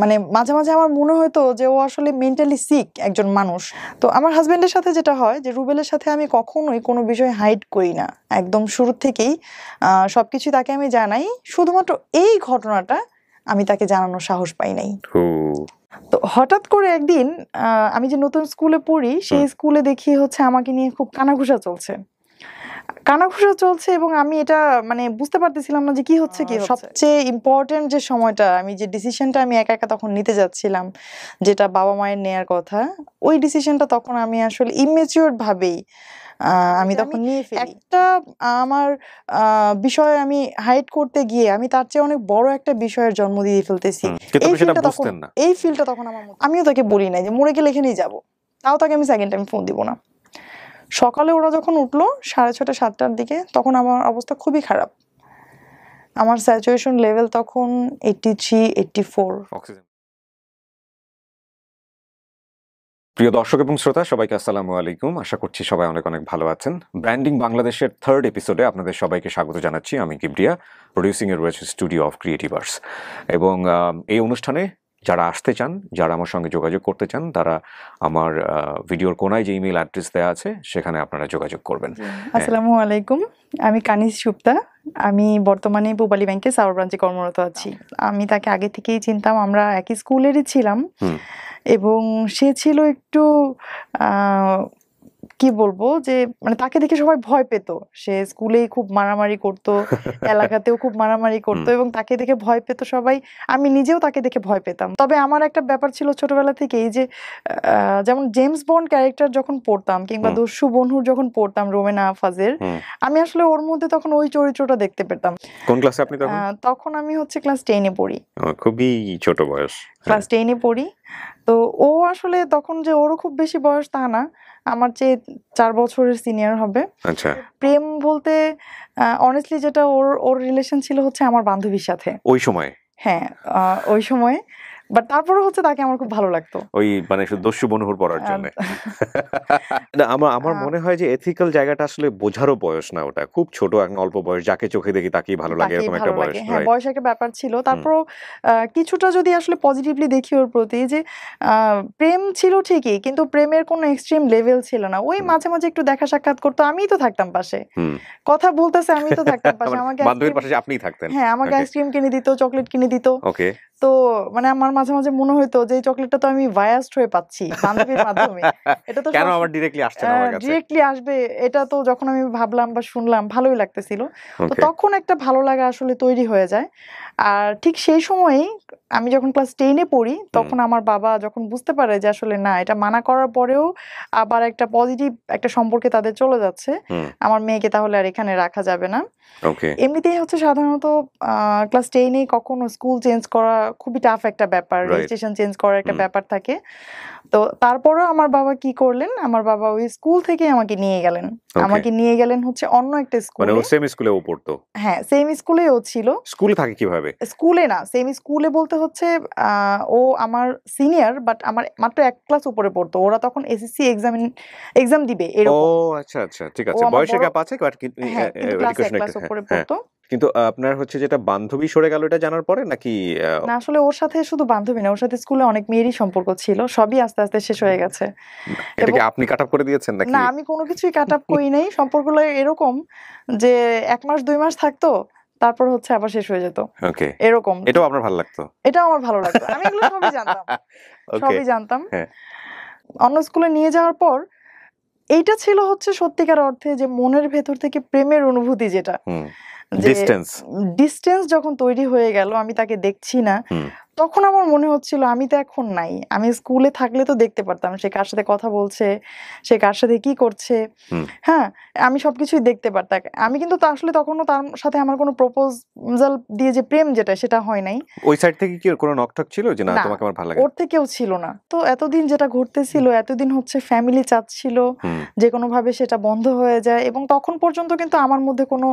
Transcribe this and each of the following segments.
মানে মাঝে মাঝে আমার মনে হতো যে ও আসলে মেন্টালি সিক একজন মানুষ। তো আমার হাজবেন্ডের সাথে যেটা হয় যে রুবেলের সাথে আমি কখনোই কোনো বিষয় হাইড করি না, একদম শুরু থেকেই সবকিছু তাকে আমি জানাই। শুধুমাত্র এই ঘটনাটা আমি তাকে জানানোর সাহস পাই নাই। তো হঠাৎ করে একদিন আমি যে নতুন স্কুলে পড়ি সেই স্কুলে দেখি হচ্ছে আমাকে নিয়ে খুব কানাঘুষা চলছে এবং আমি এটা মানে বুঝতে পারতেছিলাম না যে কি হচ্ছে। সবচেয়ে ইম্পর্টেন্ট যে সময়টা, আমি যে ডিসিশনটা আমি একা একা তখন নিতে যাচ্ছিলাম, যেটা বাবা মায়ের নেয়ার কথা, ওই ডিসিশনটা তখন আমি আসলে ইমেচিওর ভাবেই আমি তখন নিয়ে ফেলি। একটা আমার বিষয় আমি হাইড করতে গিয়ে আমি তার চেয়ে অনেক বড় একটা বিষয়ের জন্ম দিয়ে ফেলতেছি। এই ফিলটা তখন আমিও তাকে বলি নাই যে মরে গেলে এখানেই যাবো, তাও তাকে আমি সেকেন্ড টাইম ফোন দিব না। সকালে ওরা যখন উঠলো 6:30 7টার দিকে, তখন আমার অবস্থা খুবই খারাপ। আমার স্যাচুরেশন লেভেল তখন 83 84 অক্সিজেন। প্রিয় দর্শক এবং শ্রোতা সবাইকে আসসালামু আলাইকুম। আশা করছি সবাই অনেক অনেক ভালো আছেন। ব্র্যান্ডিং বাংলাদেশের 3rd এপিসোডে আপনাদের সবাইকে স্বাগত জানাচ্ছি। আমি কিবরিয়া, প্রডিউসিং এর রয়েছে স্টুডিও অফ ক্রিয়েটিভার্স। এবং এই অনুষ্ঠানে যারা আসতে চান, যারা আমার সঙ্গে যোগাযোগ করতে চান, তারা আমার ভিডিওর কোনায় যে ইমেল অ্যাড্রেস দেওয়া আছে সেখানে আপনারা যোগাযোগ করবেন। আসসালামু আলাইকুম, আমি কানিজ সুপ্তা। আমি বর্তমানে পূবালী ব্যাংকে সাউথ ব্রাঞ্চে কর্মরত আছি। আমি তাকে আগে থেকেই চিনতাম, আমরা একই স্কুলেরই ছিলাম। এবং সে ছিল একটু কি বলবো যে মানে তাকে দেখে সবাই ভয় পেত। সে স্কুলেই খুব মারামারি করতো, এলাকাতেও খুব মারামারি করতো এবং তাকে দেখে ভয় পেত সবাই। আমি নিজেও তাকে দেখে ভয় পেতাম। তবে আমার একটা ব্যাপার ছিল ছোটবেলা থেকেই যে যেমন জেমস বন্ড ক্যারেক্টার যখন পড়তাম কিংবা দস্যু বন্ধুর যখন পড়তাম রোমেনা আফাজের, আমি আসলে ওর মধ্যে তখন ওই চরিত্রটা দেখতে পেতাম। কোন ক্লাসে আপনি তখন? তখন আমি হচ্ছে ক্লাস 10-এ পড়ি। খুবই ছোট বয়স। ক্লাস 10-এ পড়ি। তো ও আসলে তখন যে ওরও খুব বেশি বয়স তা না, আমার চেয়ে 4 বছরের সিনিয়র হবে। আচ্ছা। প্রেম বলতে অনেস্টলি যেটা ওর রিলেশন ছিল হচ্ছে আমার বান্ধবীর সাথে ওই সময়। হ্যাঁ, ওই সময়। বাট তারপরে হচ্ছে তাকে আমার খুব ভালো লাগতো, ওই মানে দস্যু বনুহুর পড়ার জন্য। আমার মনে হয় যে এথিক্যাল জায়গাটা আসলে বোঝারও বয়স না, ওটা খুব ছোট একটা অল্প বয়স, যাকে চোখে দেখি তাকেই ভালো লাগে এরকম একটা বয়স। হ্যাঁ, বয়স একটা ব্যাপার ছিল। তারপর কিছুটা যদি আসলে পজিটিভলি দেখি ওর প্রতি, যে প্রেম ছিল ঠিকই, কিন্তু প্রেমের কোনো এক্সট্রিম লেভেল ছিল না। ওই মাঝে মাঝে একটু দেখা সাক্ষাৎ করতো, আমিই তো থাকতাম পাশে, কথা বলতেছে আমি তো থাকতাম পাশে। আমাকে বান্ধবীর পাশে আপনিই থাকতেন? হ্যাঁ, আমাকে আইসক্রিম কিনে দিত, চকলেট কিনে দিত। ওকে। তো মানে আমার মাঝে মাঝে মনে হইতো যে এই চকলেটটা তো আমি ভায়াসড হয়ে পাচ্ছি বান্ধবীর মাধ্যমে, এটা তো কেন আমার ডিরেক্টলি আসছে না আমার কাছে? ডিরেক্টলি আসবে, এটা তো যখন আমি ভাবলাম বা শুনলাম ভালোই লাগতেছিল। তো তখন একটা ভালো লাগা আসলে তৈরি হয়ে যায়। আর ঠিক সেই সময়ই আমি যখন ক্লাস 10-এ পড়ি, তখন আমার বাবা যখন বুঝতে পারে যে আসলে না, এটা মানা করার পরেও আবার একটা পজিটিভ একটা সম্পর্কে তাদের চলে যাচ্ছে, আমার মেয়েকে তাহলে আর এখানে রাখা যাবে না। এমনিতেই হচ্ছে সাধারণত ক্লাস 10-এ কখনো স্কুল চেঞ্জ করা খুবই টাফ একটা ব্যাপার, রেজিস্ট্রেশন চেঞ্জ করার একটা ব্যাপার থাকে। তো তারপরেও আমার বাবা কি করলেন, আমার বাবা ওই স্কুল থেকে আমাকে নিয়ে গেলেন হচ্ছে অন্য একটা স্কুলে। মানে ও সেম স্কুলে ও পড়তো? হ্যাঁ, সেম স্কুলেই ও ছিল। স্কুলে থাকে কিভাবে? স্কুলে না, সেম স্কুলে বলতে হচ্ছে ও আমার সিনিয়র, বাট আমার মাত্র 1 ক্লাস উপরে পড়তো। ওরা তখন এসএসসি এক্সাম দিবে এরকম। ও আচ্ছা আচ্ছা, ঠিক আছে, বয়সের গ্যাপ আছে, বাট ক্লাস 1 ক্লাস উপরে পড়তো। কিন্তু আপনার হচ্ছে যেটা বান্ধবী সরে গেল এটা জানার পরে নাকি? না, আসলে ওর সাথে শুধু বান্ধবী না, ওর সাথে স্কুলে অনেক মেয়েরই সম্পর্ক ছিল, সবই আস্তে আস্তে শেষ হয়ে গেছে। এটা কি আপনি কাট আপ করে দিয়েছেন নাকি? না, আমি কোনো কিছুই কাট আপ করি নাই। সম্পর্কগুলো এরকম যে 1 মাস 2 মাস থাকতো, তারপর হচ্ছে আবার শেষ হয়ে যেত। ওকে, এরকম। এটাও আপনার ভালো লাগতো? এটাও আমার ভালো লাগতো। আমি এগুলো সবই জানতাম। হ্যাঁ। অন্য স্কুলে নিয়ে যাওয়ার পর এইটা ছিল হচ্ছে সত্যিকার অর্থে যে মনের ভেতর থেকে প্রেমের অনুভূতি, যেটা ডিস্টেন্স যখন তৈরি হয়ে গেল, আমি তাকে দেখছি না, তখন আমার মনে হচ্ছিল আমি তো এখন নাই। আমি স্কুলে থাকলে তো দেখতে পারতাম সে কার সাথে কথা বলছে, সে কার সাথে কি করছে। হ্যাঁ, আমি সবকিছুই দেখতে পারতাম। আমি কিন্তু আসলে তখনও তার সাথে আমার কোনো প্রপোজাল দিয়ে যে প্রেম, যেটা সেটা হয় নাই। ওই সাইড থেকে কি কোনো নকটক ছিল যে না তোমাকে আমার ভালো লাগে? ওর থেকেও ছিল না। তো এতদিন যেটা ঘটতেছিল, এতদিন হচ্ছে ফ্যামিলি চাচ্ছিল যে কোনো ভাবে সেটা বন্ধ হয়ে যায়, এবং তখন পর্যন্ত কিন্তু আমার মধ্যে কোনো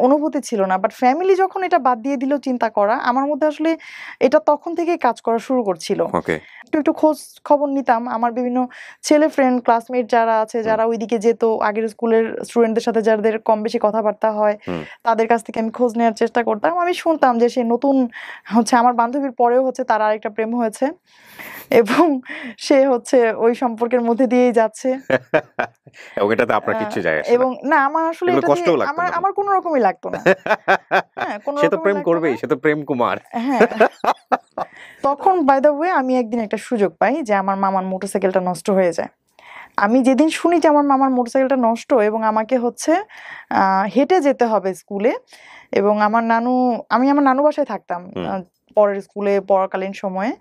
অনুভূতি ছিল না। বাট ফ্যামিলি যখন এটা বাদ দিয়ে দিল চিন্তা করা, আমার মধ্যে আসলে এটা তখন থেকেই কাজ করা শুরু করছিল। একটু খোঁজ খবর নিতাম আমার বিভিন্ন ছেলে ফ্রেন্ড ক্লাসমেট যারা আছে যারা ওইদিকে যেত আগের স্কুলের স্টুডেন্টদের সাথে যাদের কম বেশি কথাবার্তা হয় তাদের কাছ থেকে আমি খোঁজ নেওয়ার চেষ্টা করতাম। আমি শুনতাম যে সে নতুন হচ্ছে আমার বান্ধবীর পরেও হচ্ছে তার আরেকটা প্রেম হয়েছে এবং সে হচ্ছে ওই সম্পর্কের মধ্যে দিয়েই যাচ্ছে এবং এটাতে আপনার কিচ্ছু যায় আসে না। এবং না আমার আসলে এগুলো এটাতে কষ্টও লাগতো আমার না? আমার কোনো রকমই লাগতো না। হ্যাঁ, কোনো সে তো রকমই প্রেম লাগতো করবেই, না। সে তো প্রেম কুমার। হ্যাঁ। তখন বাই দ্য ওয়ে আমি একদিন একটা সুযোগ পাই যে আমার মামার মোটরসাইকেলটা নষ্ট হয়ে যায়। আমি যেদিন শুনি যে আমার মামার মোটরসাইকেলটা নষ্ট এবং আমাকে হচ্ছে হেঁটে যেতে হবে স্কুলে এবং আমি আমার নানু বাসায় থাকতাম পরের স্কুলে পড়াকালীন সময়ে।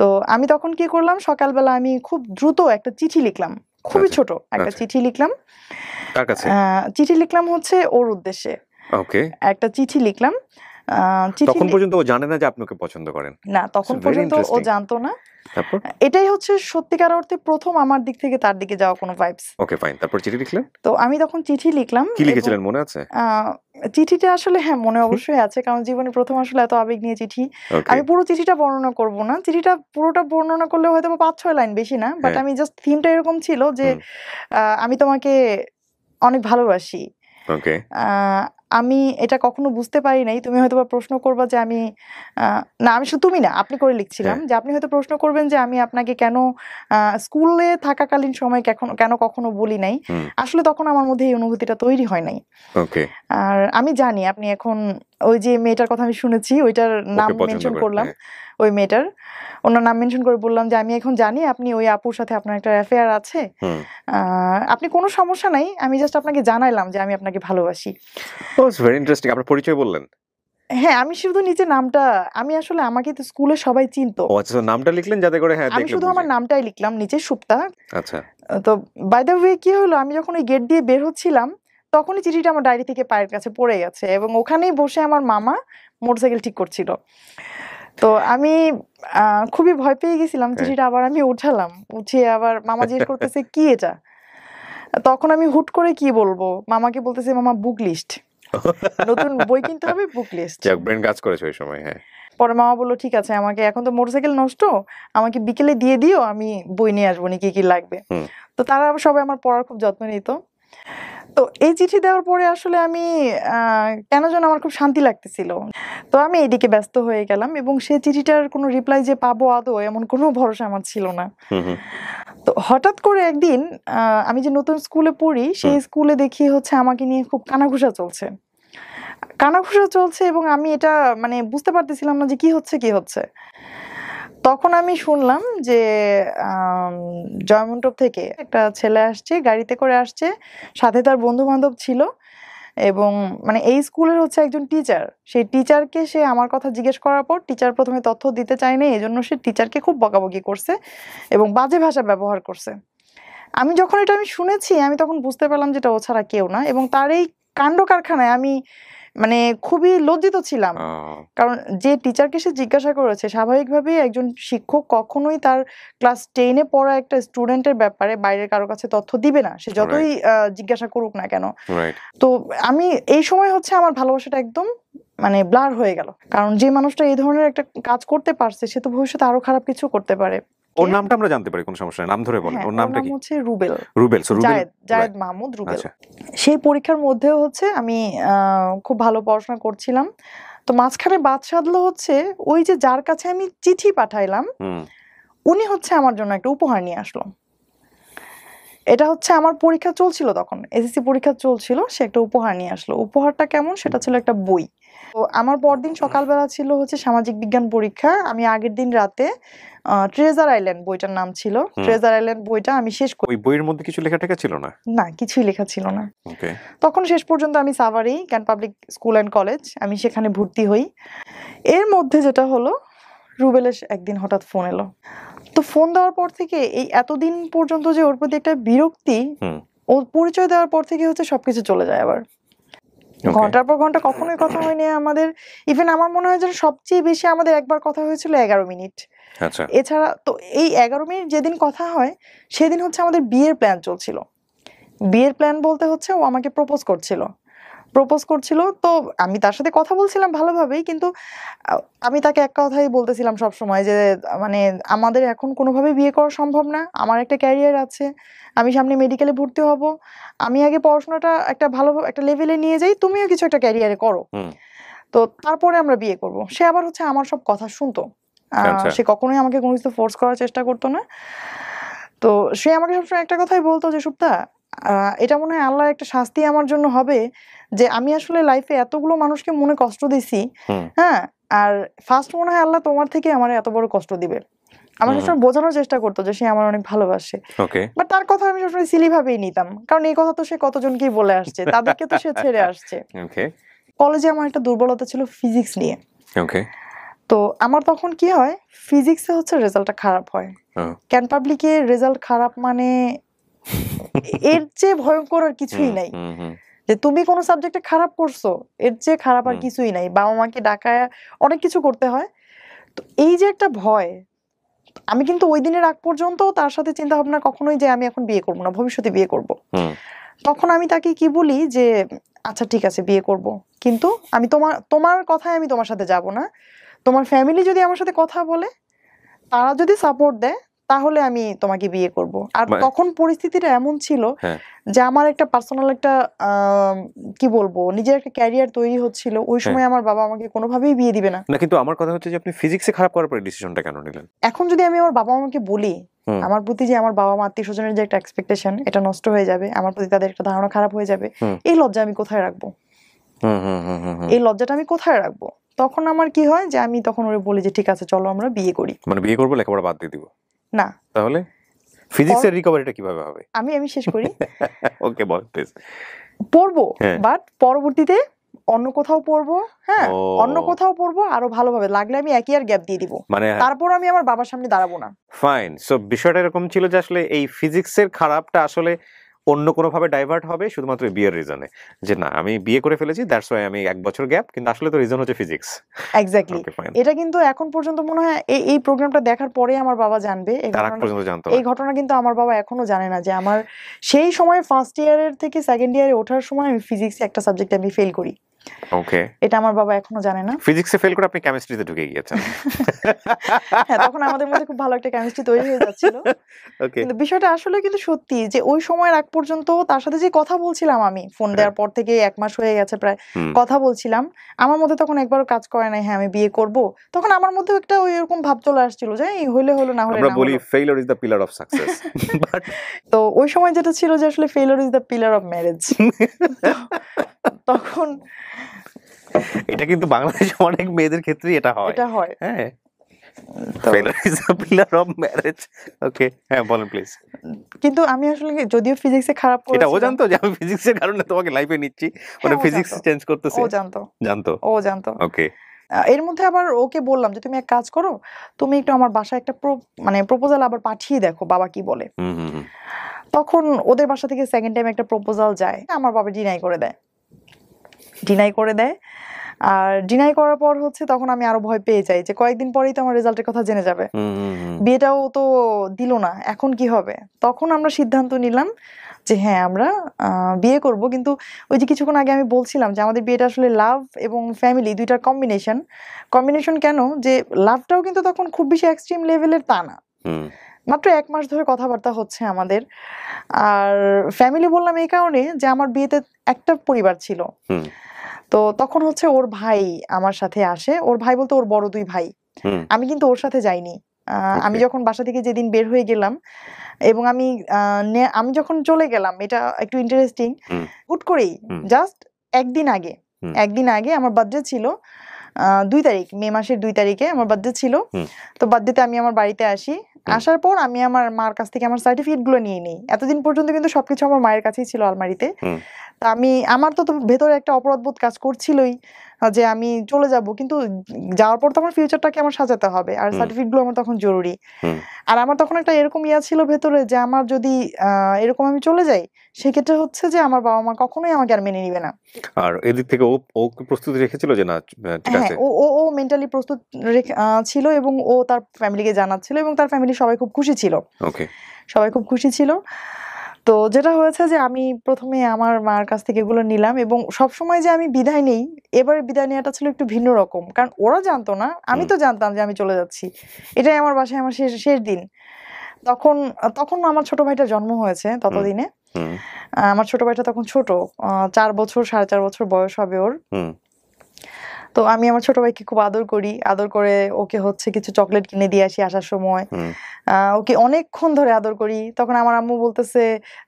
তো আমি তখন কি করলাম, সকালবেলা আমি খুব দ্রুত একটা চিঠি লিখলাম, খুবই ছোট একটা চিঠি লিখলাম। কার কাছে? চিঠি লিখলাম হচ্ছে ওর উদ্দেশ্যে। ওকে। একটা চিঠি লিখলাম। তখন পর্যন্ত ও জানে না যে আপনি ওকে পছন্দ করেন? না, তখন পর্যন্ত ও জানতো না। তারপর? এটাই হচ্ছে সত্যিকার অর্থে প্রথম আমার দিক থেকে তার দিকে যাওয়া কোনো ভাইবস। Okay fine. তারপর চিঠি লিখলেন? তো আমি তখন চিঠি লিখলাম। কি লিখেছিলেন মনে আছে? চিঠিটা আসলে হ্যাঁ মনে অবশ্যই আছে, কারণ জীবনে প্রথম আসলে এত আবেগ নিয়ে চিঠি। আমি পুরো চিঠিটা বর্ণনা করব না, চিঠিটা পুরোটা বর্ণনা করলে হয়তো 5-6 লাইন, বেশি না, বাট আমি জাস্ট থিমটা এরকম ছিল যে আমি তোমাকে অনেক ভালোবাসি। ওকে। আমি এটা কখনো বুঝতে পারি নাই। তুমি হয়তো প্রশ্ন করবা যে আমি না আমি শুধু তুমি না আপনি করে লিখছিলাম যে আপনি হয়তো প্রশ্ন করবেন যে আমি আপনাকে কেন স্কুলে থাকাকালীন সময় কেন কখনো বলি নাই। আসলে তখন আমার মধ্যে এই অনুভূতিটা তৈরি হয় নাই। ওকে। আর আমি জানি আপনি এখন ওই যে মেয়েটার কথা আমি শুনেছি ওইটার নাম মেনশন করলাম, ওই মেয়েটার ওনার নাম মেনশন করে বললাম যে আমি এখন জানি আপনি ওই আপুর সাথে আপনার একটা অ্যাফেয়ার আছে, আপনি কোনো সমস্যা নাই, আমি জাস্ট আপনাকে জানাইলাম যে আমি আপনাকে ভালোবাসি। That's very interesting. আপনার পরিচয় বললেন? হ্যাঁ, আমি শুধু নিজে নামটা, আমি আসলে আমাকে তো স্কুলে সবাই চিনতো। ও আচ্ছা, নামটা লিখলেন যাতে করে হ্যাঁ দেখলে আমি শুধু আমার নামটাই লিখলাম নিচে, সুপ্তা। আচ্ছা। তো বাই দ্য ওয়ে কি হলো, আমি যখন ওই গেট দিয়ে বের হচ্ছিলাম তখনই চিঠিটা আমার ডায়েরি থেকে পায়ের কাছে পড়ে গেছে এবং ওখানেই বসে আমার মামা মোটরসাইকেল ঠিক করছিল। তো আমি খুবই ভয় পেয়ে গেছিলাম। চিঠিটা আবার আমি উঠালাম, উঠিয়ে আবার মামা জিজ্ঞেস করতেছে কি এটা। তখন আমি হুট করে কি বলবো, মামাকে বলতেছে মামা বুক লিস্ট, নতুন বই কিনতে হবে, বুক লিস্ট। যাক, ব্রেন কাজ করেছে ওই সময়। হ্যাঁ। পরে মামা বললো ঠিক আছে, আমাকে এখন তো মোটরসাইকেল নষ্ট, আমাকে বিকেলে দিয়ে দিও, আমি বই নিয়ে আসবো নি কি কি লাগবে। তো তারা সবাই আমার পড়ার খুব যত্ন নিত। তো এই চিঠি দেওয়ার পরে আসলে আমি কেন যেন আমার খুব শান্তি লাগতেছিল। তো আমি এদিকে ব্যস্ত হয়ে গেলাম এবং সেই চিঠিটার কোনো রিপ্লাই যে পাবো আদৌ এমন কোনো ভরসা আমার ছিল না। তো হঠাৎ করে একদিন আমি যে নতুন স্কুলে পড়ি সেই স্কুলে দেখি হচ্ছে আমাকে নিয়ে খুব কানাঘুষা চলছে এবং আমি এটা মানে বুঝতে পারতেছিলাম না যে কি হচ্ছে। তখন আমি শুনলাম যে জয়মন্টপ থেকে একটা ছেলে আসছে, গাড়িতে করে আসছে, সাথে তার বন্ধু বান্ধব ছিল এবং মানে এই স্কুলের হচ্ছে একজন টিচার। সেই টিচারকে সে আমার কথা জিজ্ঞেস করার পর টিচার প্রথমে তথ্য দিতে চায়নি, এই জন্য সে টিচারকে খুব বকাবকি করছে এবং বাজে ভাষা ব্যবহার করছে। আমি যখন এটা শুনেছি আমি তখন বুঝতে পারলাম যে এটা ও ছাড়া কেউ না এবং তার এই কাণ্ড কারখানায় আমি মানে খুবই লজ্জিত ছিলাম। কারণ যে টিচারকে সে জিজ্ঞাসা করেছে, স্বাভাবিকভাবেই একজন শিক্ষক কখনোই তার ক্লাস 10 এ পড়া একটা স্টুডেন্টের ব্যাপারে বাইরের কারো কাছে তথ্য দিবে না, সে যতই জিজ্ঞাসা করুক না কেন। তো আমি এই সময় হচ্ছে আমার ভালোবাসাটা একদম মানে ব্লার হয়ে গেল, কারণ যে মানুষটা এই ধরনের একটা কাজ করতে পারছে সে তো ভবিষ্যতে আরো খারাপ কিছু করতে পারে। ওর নামটা আমরা জানতে পারি? কোনো সমস্যা নেই, নাম ধরে বলেন। ওর নামটা কি? হচ্ছে রুবেল। জায়েদ মাহমুদ রুবেল। সেই পরীক্ষার মধ্যেও হচ্ছে আমি খুব ভালো পড়াশোনা করছিলাম। তো মাঝখানে বাদ সাধলো হচ্ছে ওই যে যার কাছে আমি চিঠি পাঠাইলাম উনি হচ্ছে আমার জন্য একটা উপহার নিয়ে আসলো। এটা হচ্ছে আমার পরীক্ষা চলছিল, তখন এসএসসি পরীক্ষা চলছিল, সে একটা উপহার নিয়ে আসলো। উপহারটা কেমন, সেটা ছিল একটা বই। তো আমার পরদিন সকালবেলা ছিল হচ্ছে সামাজিক বিজ্ঞান পরীক্ষা। আমি আগের দিন রাতে ট্রেজার আইল্যান্ড বইটার নাম ছিল, ট্রেজার আইল্যান্ড বইটা আমি শেষ করি। ওই বইয়ের মধ্যে কিছু লেখা ছিল না? না, কিছুই লেখা ছিল না। তখন শেষ পর্যন্ত আমি সাভারেই ক্যান পাবলিক স্কুল অ্যান্ড কলেজ, আমি সেখানে ভর্তি হই। এর মধ্যে যেটা হলো, রুবেলের একদিন হঠাৎ ফোন এলো। তো ফোন দেওয়ার পর থেকে এই এতদিন পর্যন্ত যে ওর প্রতি একটা বিরক্তি, ও পরিচয় দেওয়ার পর থেকে হচ্ছে সবকিছু চলে যায় আবার। ঘন্টার পর ঘন্টা কখনোই কথা হয়নি আমাদের। ইভেন আমার মনে হয় যে সবচেয়ে বেশি আমাদের একবার কথা হয়েছিল 11 মিনিট। এছাড়া তো এই 11 মিনিট যেদিন কথা হয় সেদিন হচ্ছে আমাদের বিয়ের প্ল্যান চলছিল। বিয়ের প্ল্যান বলতে হচ্ছে ও আমাকে প্রপোজ করছিল। প্রপোজ করছিল, তো আমি তার সাথে কথা বলছিলাম ভালোভাবেই, কিন্তু আমি তাকে এক কথাই বলতেছিলাম সবসময় যে মানে আমাদের এখন কোনোভাবেই বিয়ে করা সম্ভব না, আমার একটা ক্যারিয়ার আছে, আমি সামনে মেডিকেলে ভর্তি হব, আমি আগে পড়াশোনাটা একটা ভালো একটা লেভেলে নিয়ে যাই, তুমিও কিছু একটা ক্যারিয়ারে করো, তো তারপরে আমরা বিয়ে করব। সে আবার হচ্ছে আমার সব কথা শুনতো, সে কখনোই আমাকে কোনো কিছু ফোর্স করার চেষ্টা করতো না। তো সে আমাকে সবসময় একটা কথাই বলতো যে সুপ্তা, এটা মনে হয় আল্লাহর একটা শাস্তি আমার জন্য হবে যে আমি আসলে লাইফে এতগুলো মানুষকে মনে কষ্ট দিছি, হ্যাঁ, আর ফার্স্ট মনে হয় আল্লাহ তোমার থেকে আমার এত বড় কষ্ট দিবে। আমার সবসময় বোঝানোর চেষ্টা করতো যে সে আমার অনেক ভালোবাসে, বাট তার কথা আমি সবসময় সিলি ভাবেই নিতাম, কারণ এই কথা তো সে কতজনকেই বলে আসছে, তাদেরকে তো সে ছেড়ে আসছে। কলেজে আমার একটা দুর্বলতা ছিল ফিজিক্স নিয়ে। তো আমার তখন কি হয়, ফিজিক্সে হচ্ছে রেজাল্টটা খারাপ হয়, ক্যান পাবলিকে রেজাল্ট খারাপ মানে এর চেয়ে ভয়ঙ্কর আর কিছুই নাই, যে তুমি কোনো সাবজেক্টে খারাপ করছো এর চেয়ে খারাপ আর কিছুই নাই, বাবা মাকে ডাকায় অনেক কিছু করতে হয়। তো এই যে একটা ভয়, আমি কিন্তু ওই দিনের আগ পর্যন্ত তার সাথে চিন্তা ভাবনা কখনোই যে আমি এখন বিয়ে করবো না, ভবিষ্যতে বিয়ে করব। তখন আমি তাকে কি বলি যে আচ্ছা ঠিক আছে বিয়ে করব, কিন্তু আমি তোমার কথায় আমি তোমার সাথে যাব না, তোমার ফ্যামিলি যদি আমার সাথে কথা বলে, তারা যদি সাপোর্ট দেয়, তাহলে আমি তোমাকে বিয়ে করব। আর তখন পরিস্থিতিটা এমন ছিল যে আমার একটা পার্সোনাল একটা কি বলবো নিজের একটা ক্যারিয়ার তৈরি হচ্ছিল, ওই সময় আমার বাবা আমাকে কোনোভাবেই বিয়ে দিবে না। কিন্তু আমার কথা হচ্ছে যে আপনি ফিজিক্সে খারাপ করার পরে ডিসিশনটা কেন নিলেন? এখন যদি আমি আমার বাবা মাকে বলি আমার প্রতি যে আমার বাবা মা আত্মীয় স্বজনের যে একটা এক্সপেকটেশন, এটা নষ্ট হয়ে যাবে, আমার প্রতি তাদের একটা ধারণা খারাপ হয়ে যাবে, এই লজ্জা আমি কোথায় রাখবো? এই লজ্জাটা আমি কোথায় রাখবো? তখন আমার কি হয় যে আমি তখন ওরে বলি যে ঠিক আছে চলো আমরা বিয়ে করি। মানে বিয়ে করবো, লেখাপড়া বাদ দিয়ে দিব না, তাহলে ফিজিক্সের রিকভারিটা কিভাবে হবে? আমি শেষ করি। ওকে বল প্লিজ। পড়বো, বাট পরবর্তীতে অন্য কোথাও পড়বো, হ্যাঁ অন্য কোথাও পড়বো আরো ভালোভাবে, লাগলে আমি একই আর গ্যাপ দিয়ে দিব, মানে তারপর আমি আমার বাবার সামনে দাঁড়াবো না। ফাইন। সো বিষয়টা এরকম ছিল যে আসলে এই ফিজিক্সের খারাপটা আসলে অন্য কোনো ভাবে ডাইভার্ট হবে শুধুমাত্র বিয়ের রিজনে, যে না আমি বিয়ে করে ফেলেছি দ্যাটস ওয়াই আমি 1 বছর গ্যাপ, কিন্তু আসলে তো রিজন হচ্ছে ফিজিক্স। এক্স্যাক্টলি। এটা কিন্তু এখন পর্যন্ত মনে হয় এই প্রোগ্রামটা দেখার পরে আমার বাবা জানবে, এই ঘটনা কিন্তু আমার বাবা এখনো জানে না যে আমার সেই সময় ফার্স্ট ইয়ারের থেকে সেকেন্ড ইয়ারে ওঠার সময় আমি ফিজিক্সে একটা সাবজেক্টে আমি ফেল করি। ওকে, এটা আমার বাবা এখনো জানে না। ফিজিক্সে ফেল করে আপনি কেমিস্ট্রিতে ঢুকে গিয়েছেন। হ্যাঁ, তখন আমাদের মধ্যে খুব ভালো একটা কেমিস্ট্রি তৈরি হয়ে যাচ্ছিল। কিন্তু বিষয়টা আসলে কিন্তু সত্যি যে ওই সময়ের আগ পর্যন্ত তার সাথে যে কথা বলছিলাম, আমি ফোন দেওয়ার পর থেকে 1 মাস হয়ে গেছে প্রায় কথা বলছিলাম, আমার মধ্যে তখন একবারও কাজ করে নাই হ্যাঁ আমি বিয়ে করব। তখন আমার মধ্যে একটা ওই এরকম ভাব চলে আসছিল যে এই হইলে হলো, না হলে না। আমরা বলি failure is the pillar of success, তো ওই সময় যেটা ছিল যে আসলে failure is the pillar of marriage. তখন এটা কিন্তু বাংলাদেশে অনেক মেয়েদের ক্ষেত্রে এটা হয়। হ্যাঁ, failure is the pillar of marriage. Okay, হ্যাঁ বলেন প্লিজ। কিন্তু আমি আসলে যদিও ফিজিক্সে খারাপ করেছিলাম, এটা ও জানতো যে আমি ফিজিক্সের কারণে তোমাকে লাইফে নিচ্ছি, মানে ফিজিক্স চেঞ্জ করতেছে? ও জানতো। ওকে। এর মধ্যে আবার ওকে বললাম যে তুমি এক কাজ করো, তুমি একটু আমার বাসায় একটা মানে প্রপোজাল আবার পাঠিয়ে দেখো বাবা কি বলে। তখন ওদের বাসা থেকে সেকেন্ড টাইম একটা প্রপোজাল যায়, আমার বাবা ডিনাই করে দেয়। আর ডিনাই করার পর হচ্ছে তখন আমি আরো ভয় পেয়ে যাই যে কয়েকদিন পরেই তো আমার রেজাল্টের কথা জেনে যাবে, বিয়েটাও তো দিল না, এখন কি হবে? তখন আমরা সিদ্ধান্ত নিলাম যে হ্যাঁ আমরা বিয়ে করব। কিন্তু ওই যে কিছুক্ষণ আগে আমি বলছিলাম যে আমাদের বিয়েটা আসলে লাভ এবং ফ্যামিলি দুইটার কম্বিনেশন। কেন যে লাভটাও কিন্তু তখন খুব বেশি এক্সট্রিম লেভেলের তা না, মাত্র 1 মাস ধরে কথাবার্তা হচ্ছে আমাদের। আর ফ্যামিলি বললাম এই কারণে যে আমার বিয়েতে একটা পরিবার ছিল, তো তখন হচ্ছে ওর ভাই আমার সাথে আসে, ওর ভাই বলতে ওর বড় 2 ভাই। আমি কিন্তু ওর সাথে যাইনি। আমি যখন বাসা থেকে যেদিন বের হয়ে গেলাম এবং আমি যখন চলে গেলাম, এটা একটু ইন্টারেস্টিং, হুট করেই জাস্ট একদিন আগে আমার বার্থডে ছিল, 2 তারিখ, মে মাসের 2 তারিখে আমার বার্থডে ছিল। তো বার্থডেতে আমি আমার বাড়িতে আসি, আসার পর আমি আমার মার কাছ থেকে আমার সার্টিফিকেট গুলো নিয়ে নিই। এতদিন পর্যন্ত কিন্তু সবকিছু আমার মায়ের কাছেই ছিল আলমারিতে। তা আমার তো ভেতরে একটা অপরাধবোধ কাজ করছিলই যে আমি চলে যাব, কিন্তু যাওয়ার পর তো আমার ফিউচারটাকে আমার সাজাতে হবে, আর সার্টিফিকেট গুলো আমার তখন জরুরি। আর আমার তখন একটা এরকম ছিল ভেতরে যে আমার যদি এরকম আমি চলে যাই, সেক্ষেত্রে হচ্ছে যে আমার বাবা মা কখনোই আমাকে আর মেনে নিবে না। আর এদিক থেকে ও প্রস্তুতি রেখেছিল যে না ঠিক আছে, ও মেন্টালি প্রস্তুত ছিল এবং ও তার ফ্যামিলিকে জানাচ্ছিল এবং তার ফ্যামিলি সবাই খুব খুশি ছিল। ওকে, সবাই খুব খুশি ছিল। তো যেটা হয়েছে যে আমি প্রথমে আমার মার কাছ থেকে এগুলো নিলাম এবং সবসময় যে আমি বিদায় নেই, এবারে বিদায় নেওয়াটা ছিল একটু ভিন্ন রকম, কারণ ওরা জানতো না, আমি তো জানতাম যে আমি চলে যাচ্ছি। এটাই আমার বাসায় আমার শেষ শেষ দিন। তখন তখন আমার ছোট ভাইটার জন্ম হয়েছে ততদিনে। আমার ছোট ভাইটা তখন ছোট, 4 বছর 4.5 বছর বয়স হবে ওর। তো আমি আমার ছোট ভাইকে খুব আদর করি, আদর করে ওকে হচ্ছে কিছু চকলেট কিনে দিয়ে আসি আসার সময়। ওকে অনেকক্ষণ ধরে আদর করি। তখন আমার আম্মু বলতেছে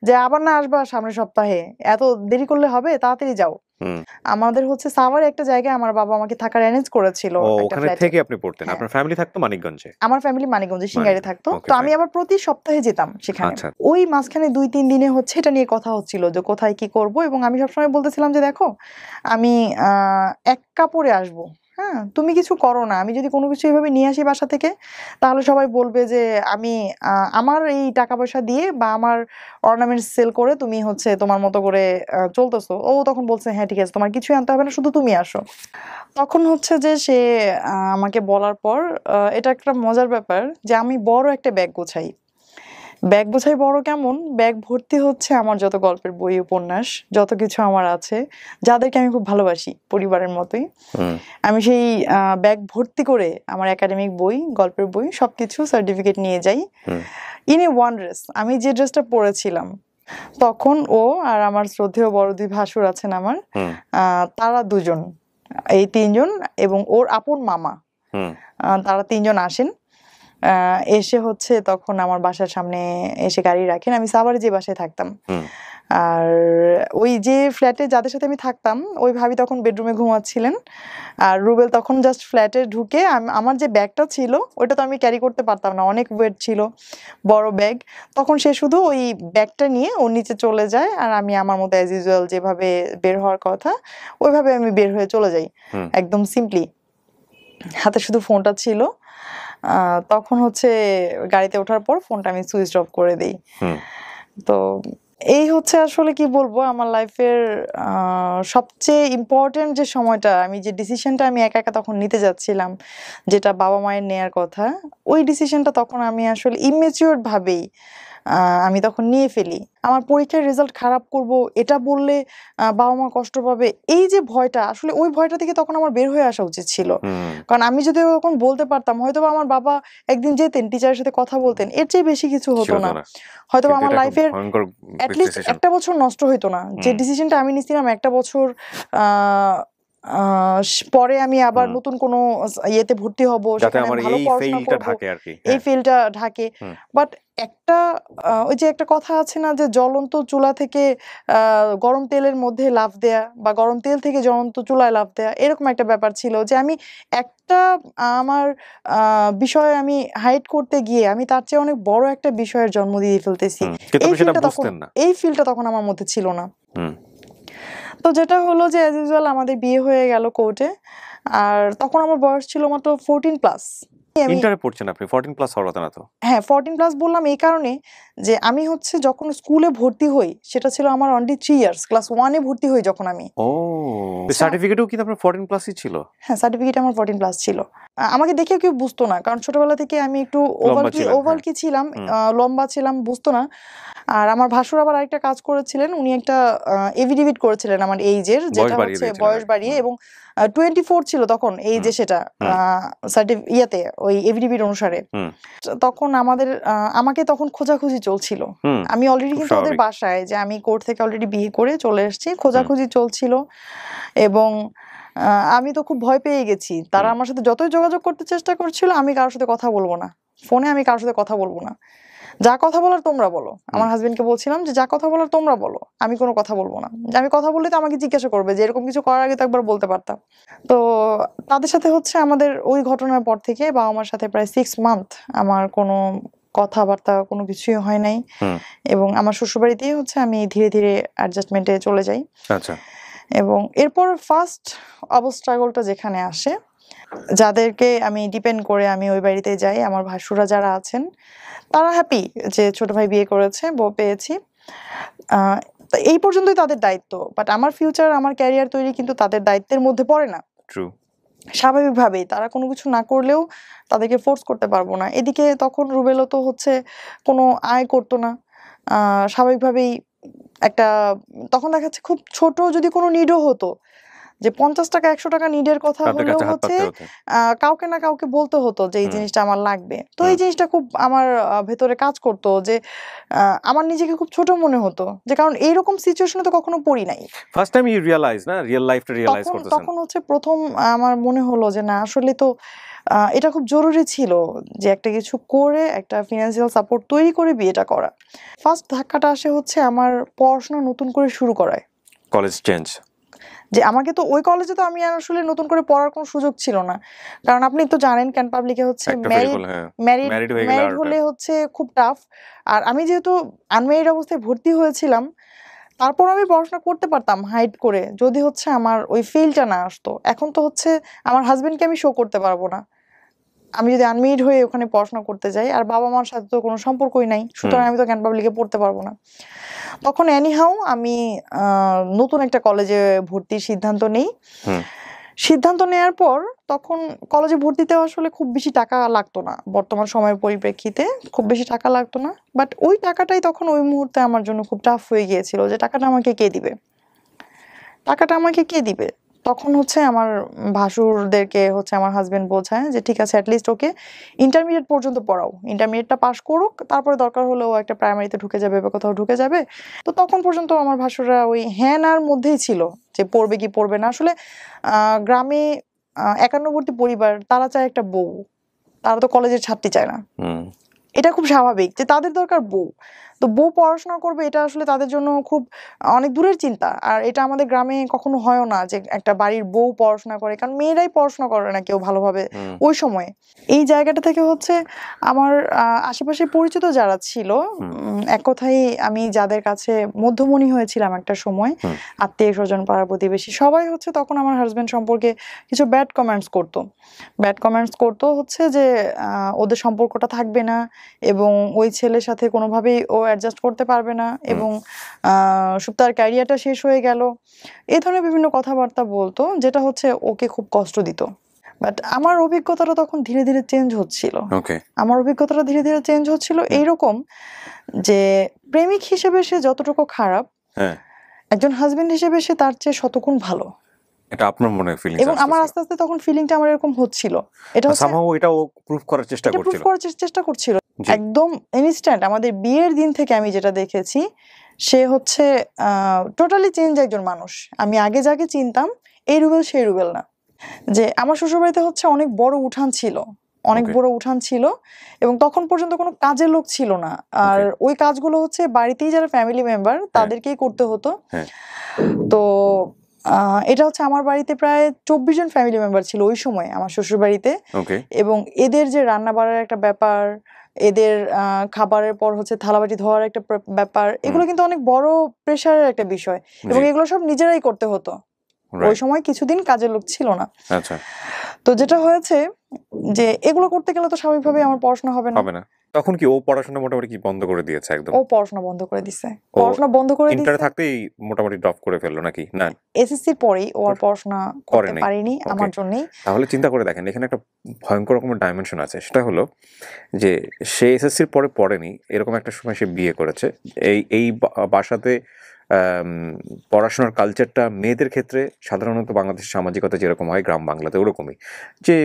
যে আবার না আসবা সামনের সপ্তাহে, এত দেরি করলে হবে, তাড়াতাড়ি যাও। আমাদের হচ্ছে সাভারে একটা জায়গায় আমার বাবা আমাকে থাকার অ্যারেঞ্জ করেছিল একটা ওখানে ফ্ল্যাটে। থেকে আপনি পড়তেন? আপনার ফ্যামিলি থাকতো মানিকগঞ্জে? আমার ফ্যামিলি মানিকগঞ্জে সিঙ্গারে থাকতো। ওকে, তো আমি আবার প্রতি সপ্তাহে যেতাম সেখানে। আচ্ছা। ওই মাঝখানে 2-3 দিনে হচ্ছে এটা নিয়ে কথা হচ্ছিল যে কোথায় কি করব, এবং আমি সবসময় বলতেছিলাম যে দেখো আমি এক কাপড়ে আসবো, হ্যাঁ তুমি কিছু করো না, আমি যদি কোনো কিছু এভাবে নিয়ে আসি বাসা থেকে তাহলে সবাই বলবে যে আমি আমার এই টাকা পয়সা দিয়ে বা আমার অর্নামেন্টস সেল করে তুমি হচ্ছে তোমার মতো করে চলতেছো। ও তখন বলছে হ্যাঁ ঠিক আছে, তোমার কিছুই আনতে হবে না, শুধু তুমি আসো। তখন হচ্ছে যে সে আমাকে বলার পর এটা একটা মজার ব্যাপার যে আমি বড় একটা ব্যাগ গোছাই। ব্যাগ গোছাই বড় কেমন, ব্যাগ ভর্তি হচ্ছে আমার যত গল্পের বই উপন্যাস যত কিছু আমার আছে, যাদেরকে আমি খুব ভালোবাসি পরিবারের মতোই। আমি সেই ব্যাগ ভর্তি করে আমার একাডেমিক বই, গল্পের বই সবকিছু সার্টিফিকেট নিয়ে যাই। ইন এ ওয়ান ড্রেস, আমি যে ড্রেসটা পরেছিলাম তখন ও আর আমার শ্রদ্ধেয় বড় 2 ভাসুর আছেন আমার, তারা দুজন, এই 3 জন এবং ওর আপন মামা, তারা 3 জন আসেন। এসে হচ্ছে তখন আমার বাসার সামনে এসে গাড়ি রাখেন। আমি সাভারে যে বাসায় থাকতাম, আর ওই যে ফ্ল্যাটে যাদের সাথে আমি থাকতাম ওই ভাবি তখন বেডরুমে ঘুমাচ্ছিলেন, আর রুবেল তখন জাস্ট ফ্ল্যাটে ঢুকে আমার যে ব্যাগটা ছিল ওইটা তো আমি ক্যারি করতে পারতাম না, অনেক ওয়েট ছিল, বড় ব্যাগ। তখন সে শুধু ওই ব্যাগটা নিয়ে ওর নিচে চলে যায়, আর আমি আমার মতো অ্যাজ ইউজুয়াল যেভাবে বের হওয়ার কথা ওইভাবে আমি বের হয়ে চলে যাই, একদম সিম্পলি। হাতে শুধু ফোনটা ছিল। তখন হচ্ছে গাড়িতে ওঠার পর ফোনটা আমি সুইচ অফ করে দেই। তো এই হচ্ছে আসলে কি বলবো আমার লাইফের সবচেয়ে ইম্পর্টেন্ট যে সময়টা, আমি যে ডিসিশনটা আমি একা একা তখন নিতে যাচ্ছিলাম, যেটা বাবা মায়ের নেয়ার কথা, ওই ডিসিশনটা তখন আমি আসলে ইমেচিওর ভাবেই আমি তখন নিয়ে ফেলি। আমার পরীক্ষার রেজাল্ট খারাপ করব এটা বললে বাবা মা কষ্ট পাবে, এই যে ভয়টা, আসলে ওই ভয়টা থেকে তখন আমার বের হয়ে আসা উচিত ছিল। কারণ আমি যদি তখন বলতে পারতাম হয়তো আমার বাবা একদিন যেতেন টিচারের সাথে কথা বলতেন, এর চেয়ে বেশি কিছু হতো না। হয়তো আমার লাইফের অ্যাটলিস্ট একটা বছর নষ্ট হইতো না। যে ডিসিশনটা আমি নিছিলাম একটা বছর পরে আমি আবার নতুন কোনো ইয়েতে ভর্তি হব, সেখানে ভালো পড়াশোনা করব, এই ফিল্ডটা ঢাকে। বাট একটা ওই যে একটা কথা আছে না যে জ্বলন্ত চুলা থেকে গরম তেলের মধ্যে লাফ দেয়া বা গরম তেল থেকে জ্বলন্ত চুলায় লাফ দেয়া, এরকম একটা ব্যাপার ছিল যে আমি একটা আমার বিষয় আমি হাইড করতে গিয়ে আমি তার চেয়ে অনেক বড় একটা বিষয়ের জন্ম দিয়ে ফেলতেছি। এই ফিলটা তখন আমার মধ্যে ছিল না। তো যেটা হলো যে অ্যাজ ইউজুয়াল আমাদের বিয়ে হয়ে গেল কোর্টে, আর তখন আমার বয়স ছিল মাত্র 14+। ইন্টারে পড়ছেন আপনি, 14+ হওয়ার কথা না তো? হ্যাঁ 14+ বললাম এই কারণে যে আমি হচ্ছে যখন স্কুলে ভর্তি হই সেটা ছিল আমার অনলি 3 ইয়ার্স, ক্লাস 1-এ ভর্তি হই যখন আমি। সার্টিফিকেটও কি আপনার 14+ই ছিল? হ্যাঁ সার্টিফিকেট আমার 14+ ছিল। আমাকে দেখে কেউ বুঝতো না, কারণ ছোটবেলা থেকে আমি একটু ওভাল কি ছিলাম, লম্বা ছিলাম, বুঝতো না। আর আমার ভাসুর আবার আরেকটা কাজ করেছিলেন, উনি একটা এফিডেভিট করেছিলেন আমার এইজের, যেটা হচ্ছে বয়স বাড়িয়ে, এবং 24 ছিল তখন এই যে সেটা ইয়েতে ওই এফিডেভিট অনুসারে। তখন আমাকে তখন খোঁজাখুঁজি চলছিল। আমি অলরেডি কিন্তু ওদের বাসায়, যে আমি কোর্ট থেকে অলরেডি বিয়ে করে চলে এসেছি, খোঁজাখুঁজি চলছিল, এবং আমি তো খুব ভয় পেয়ে গেছি। তারা আমার সাথে যতই যোগাযোগ করতে চেষ্টা করছিল, আমি কারোর সাথে কথা বলবো না, ফোনে আমি কারোর সাথে কথা বলবো না, যা কথা বলার তোমরা বলো। আমার হাজবেন্ডকে বলছিলাম যে যা কথা বলার তোমরা বলো, আমি কোনো কথা বলবো না। আমি কথা বললে তো আমাকে জিজ্ঞাসা করবে যে এরকম কিছু করার আগে তো একবার বলতে পারতাম। তো তাদের সাথে হচ্ছে আমাদের ওই ঘটনার পর থেকে বাবা মার সাথে প্রায় 6 মান্থ আমার কোনো কথাবার্তা কোনো কিছুই হয় নাই, এবং আমার শ্বশুরবাড়িতেই হচ্ছে আমি ধীরে ধীরে অ্যাডজাস্টমেন্টে চলে যাই। আচ্ছা। এবং এরপর ফার্স্ট অবস্ট্রাগলটা যেখানে আসে, যাদেরকে আমি ডিপেন্ড করে আমি ওই বাড়িতে যাই, আমার ভাসুরা যারা আছেন তারা হ্যাপি যে ছোট ভাই বিয়ে করেছে, বউ পেয়েছি, এই পর্যন্তই তাদের দায়িত্ব। বাট আমার ফিউচার, আমার ক্যারিয়ার তৈরি কিন্তু তাদের দায়িত্বের মধ্যে পড়ে না। স্বাভাবিকভাবেই তারা কোনো কিছু না করলেও তাদেরকে ফোর্স করতে পারবো না। এদিকে তখন রুবেলও তো হচ্ছে কোনো আয় করতো না, স্বাভাবিকভাবেই একটা তখন দেখা যাচ্ছে খুব ছোট যদি কোনো নিডও হতো, যে 50 টাকা 100 টাকা নিডের কথা তাদের হলেও কাছে হাত হচ্ছে পাততে হতো। কাউকে না কাউকে বলতে হতো যে এই হুম। জিনিসটা আমার লাগবে। তো এই হুম। জিনিসটা খুব আমার ভেতরে কাজ করতো যে আমার নিজেকে খুব ছোট মনে হতো, যে কারণ এইরকম সিচুয়েশনে তো কখনো পড়ি নাই। ফার্স্ট টাইম ইউ রিয়ালাইজ না, রিয়েল লাইফটা রিয়ালাইজ তখন করতেছেন। তখন হচ্ছে প্রথম আমার মনে হলো যে না আসলে তো এটা খুব জরুরি ছিল যে একটা কিছু করে একটা ফিনান্সিয়াল সাপোর্ট তৈরি করে বিয়েটা করা। ফার্স্ট ধাক্কাটা আসে হচ্ছে আমার পড়াশোনা নতুন করে শুরু করায়। College change. যে আমাকে তো ওই কলেজে তো আমি আর আসলে নতুন করে পড়ার কোনো সুযোগ ছিল না, কারণ আপনি তো জানেন ক্যান পাবলিকে হচ্ছে একটা ফেল করলে, হ্যাঁ, ম্যারিড ম্যারিড হয়ে গেলে ম্যারিড আর হলে হচ্ছে খুব টাফ। আর আমি যেহেতু আনম্যারিড অবস্থায় ভর্তি হয়েছিলাম, তারপর আমি পড়াশোনা করতে পারতাম হাইড করে, যদি হচ্ছে আমার ওই ফিলটা না আসতো। এখন তো হচ্ছে আমার হাজবেন্ডকে আমি শো করতে পারবো না আমি যদি আনমেরিড হয়ে ওখানে পড়াশোনা করতে যাই, আর বাবা মার সাথে তো কোনো সম্পর্কই নাই, সুতরাং আমি তো ক্যান পাবলিকে পড়তে পারবো না। তখন এনিহাউ আমি নতুন একটা কলেজে ভর্তির সিদ্ধান্ত নেই। সিদ্ধান্ত নেওয়ার পর তখন কলেজে ভর্তিতে আসলে খুব বেশি টাকা লাগতো না, বর্তমান সময়ের পরিপ্রেক্ষিতে খুব বেশি টাকা লাগতো না, বাট ওই টাকাটাই তখন ওই মুহূর্তে আমার জন্য খুব টাফ হয়ে গিয়েছিল যে টাকাটা আমাকে কে দিবে, টাকাটা আমাকে কে দিবে। তখন হচ্ছে আমার ভাসুরদেরকে হচ্ছে আমার হাজবেন্ড বোঝায় যে ঠিক আছে অ্যাটলিস্ট ওকে ইন্টারমিডিয়েট পর্যন্ত পড়াও, ইন্টারমিডিয়েটটা পাশ করুক, তারপরে দরকার হলেও একটা প্রাইমারিতে ঢুকে যাবে বা কোথাও ঢুকে যাবে। তো তখন পর্যন্ত আমার ভাসুররা ওই হ্যাঁ নার মধ্যেই ছিল যে পড়বে কি পড়বে না। আসলে গ্রামে একান্নবর্তী পরিবার, তারা চায় একটা বউ, তারা তো কলেজের ছাত্রী চায় না। এটা খুব স্বাভাবিক যে তাদের দরকার বউ, তো বউ পড়াশোনা করবে, এটা আসলে তাদের জন্য খুব অনেক দূরের চিন্তা। আর এটা আমাদের গ্রামে কখনো হয়ও না যে একটা বাড়ির বউ পড়াশোনা করে, কারণ মেয়েরাই পড়াশোনা করে না কেউ ভালোভাবে ওই সময়ে। এই জায়গাটা থেকে হচ্ছে আমার আশেপাশে পরিচিত যারা ছিল, এক কথায় আমি যাদের কাছে মধ্যমণি হয়েছিলাম একটা সময়, আত্মীয় স্বজন পাড়া প্রতিবেশী, সবাই হচ্ছে তখন আমার হাজবেন্ড সম্পর্কে কিছু ব্যাড কমেন্টস করতো হচ্ছে যে ওদের সম্পর্কটা থাকবে না এবং ওই ছেলের সাথে কোনোভাবেই ও অ্যাডজাস্ট করতে পারবে না এবং তার ক্যারিয়ারটা শেষ হয়ে গেল, এই ধরনের বিভিন্ন কথাবার্তা বলতো, যেটা হচ্ছে ওকে খুব কষ্ট দিত। বাট আমার অভিজ্ঞতাটা তখন ধীরে ধীরে চেঞ্জ হচ্ছিল। এইরকম যে প্রেমিক হিসেবে সে যতটুকু খারাপ, একজন হাজবেন্ড হিসেবে সে তার চেয়ে শতগুণ ভালো। এটা আপনার মনে ফিলিংস, এবং আমার আস্তে আস্তে তখন ফিলিংটা আমার এরকম হচ্ছিল, এটা হচ্ছে সামহাউ এটা ও প্রুফ করার চেষ্টা করছিল। একদম ইনস্ট্যান্ট আমাদের বিয়ের দিন থেকে আমি যেটা দেখেছি, সে হচ্ছে টোটালি চেঞ্জ একজন মানুষ। আমি আগে যাকে চিনতাম এই রুবেল সেই রুবেল না। যে আমার শ্বশুরবাড়িতে হচ্ছে অনেক বড় উঠান ছিল এবং তখন পর্যন্ত কোনো কাজের লোক ছিল না, আর ওই কাজগুলো হচ্ছে বাড়িতেই যারা ফ্যামিলি মেম্বার তাদেরকেই করতে হতো। তো এটা হচ্ছে আমার বাড়িতে প্রায় 24 জন ফ্যামিলি মেম্বার ছিল ওই সময় আমার শ্বশুর বাড়িতে, এবং এদের যে রান্না বাড়ার একটা ব্যাপার, এদের খাবারের পর হচ্ছে থালাবাটি ধোয়ার একটা ব্যাপার, এগুলো কিন্তু অনেক বড় প্রেশারের একটা বিষয়, এবং এগুলো সব নিজেরাই করতে হতো। ওই সময় কিছুদিন কাজের লোক ছিল না। তো যেটা হয়েছে যে এগুলো করতে গেলে তো স্বাভাবিকভাবে আমার পড়াশোনা হবে না। তখন কি ও পড়াশোনা মোটামুটি কি বন্ধ করে দিয়েছে? একদম ও পড়াশোনা বন্ধ করে দিয়েছে, ইন্টারে থাকতেই মোটামুটি ড্রপ করে ফেললো নাকি? না, এসএসসির পরেই ও আর পড়াশোনা করতে পারেনি আমার জন্যই। তাহলে চিন্তা করে দেখেন, এখানে একটা ভয়ঙ্কর রকমের ডাইমেনশন আছে। সেটা হলো যে সে এসএসসির পরে পড়েনি, এরকম একটা সময় সে বিয়ে করেছে। এই বাসাতে পড়াশোনার কালচারটা মেয়েদের ক্ষেত্রে সাধারণত বাংলাদেশের সামাজিকতা যেরকম হয় গ্রাম বাংলাতে ওরকমই, যে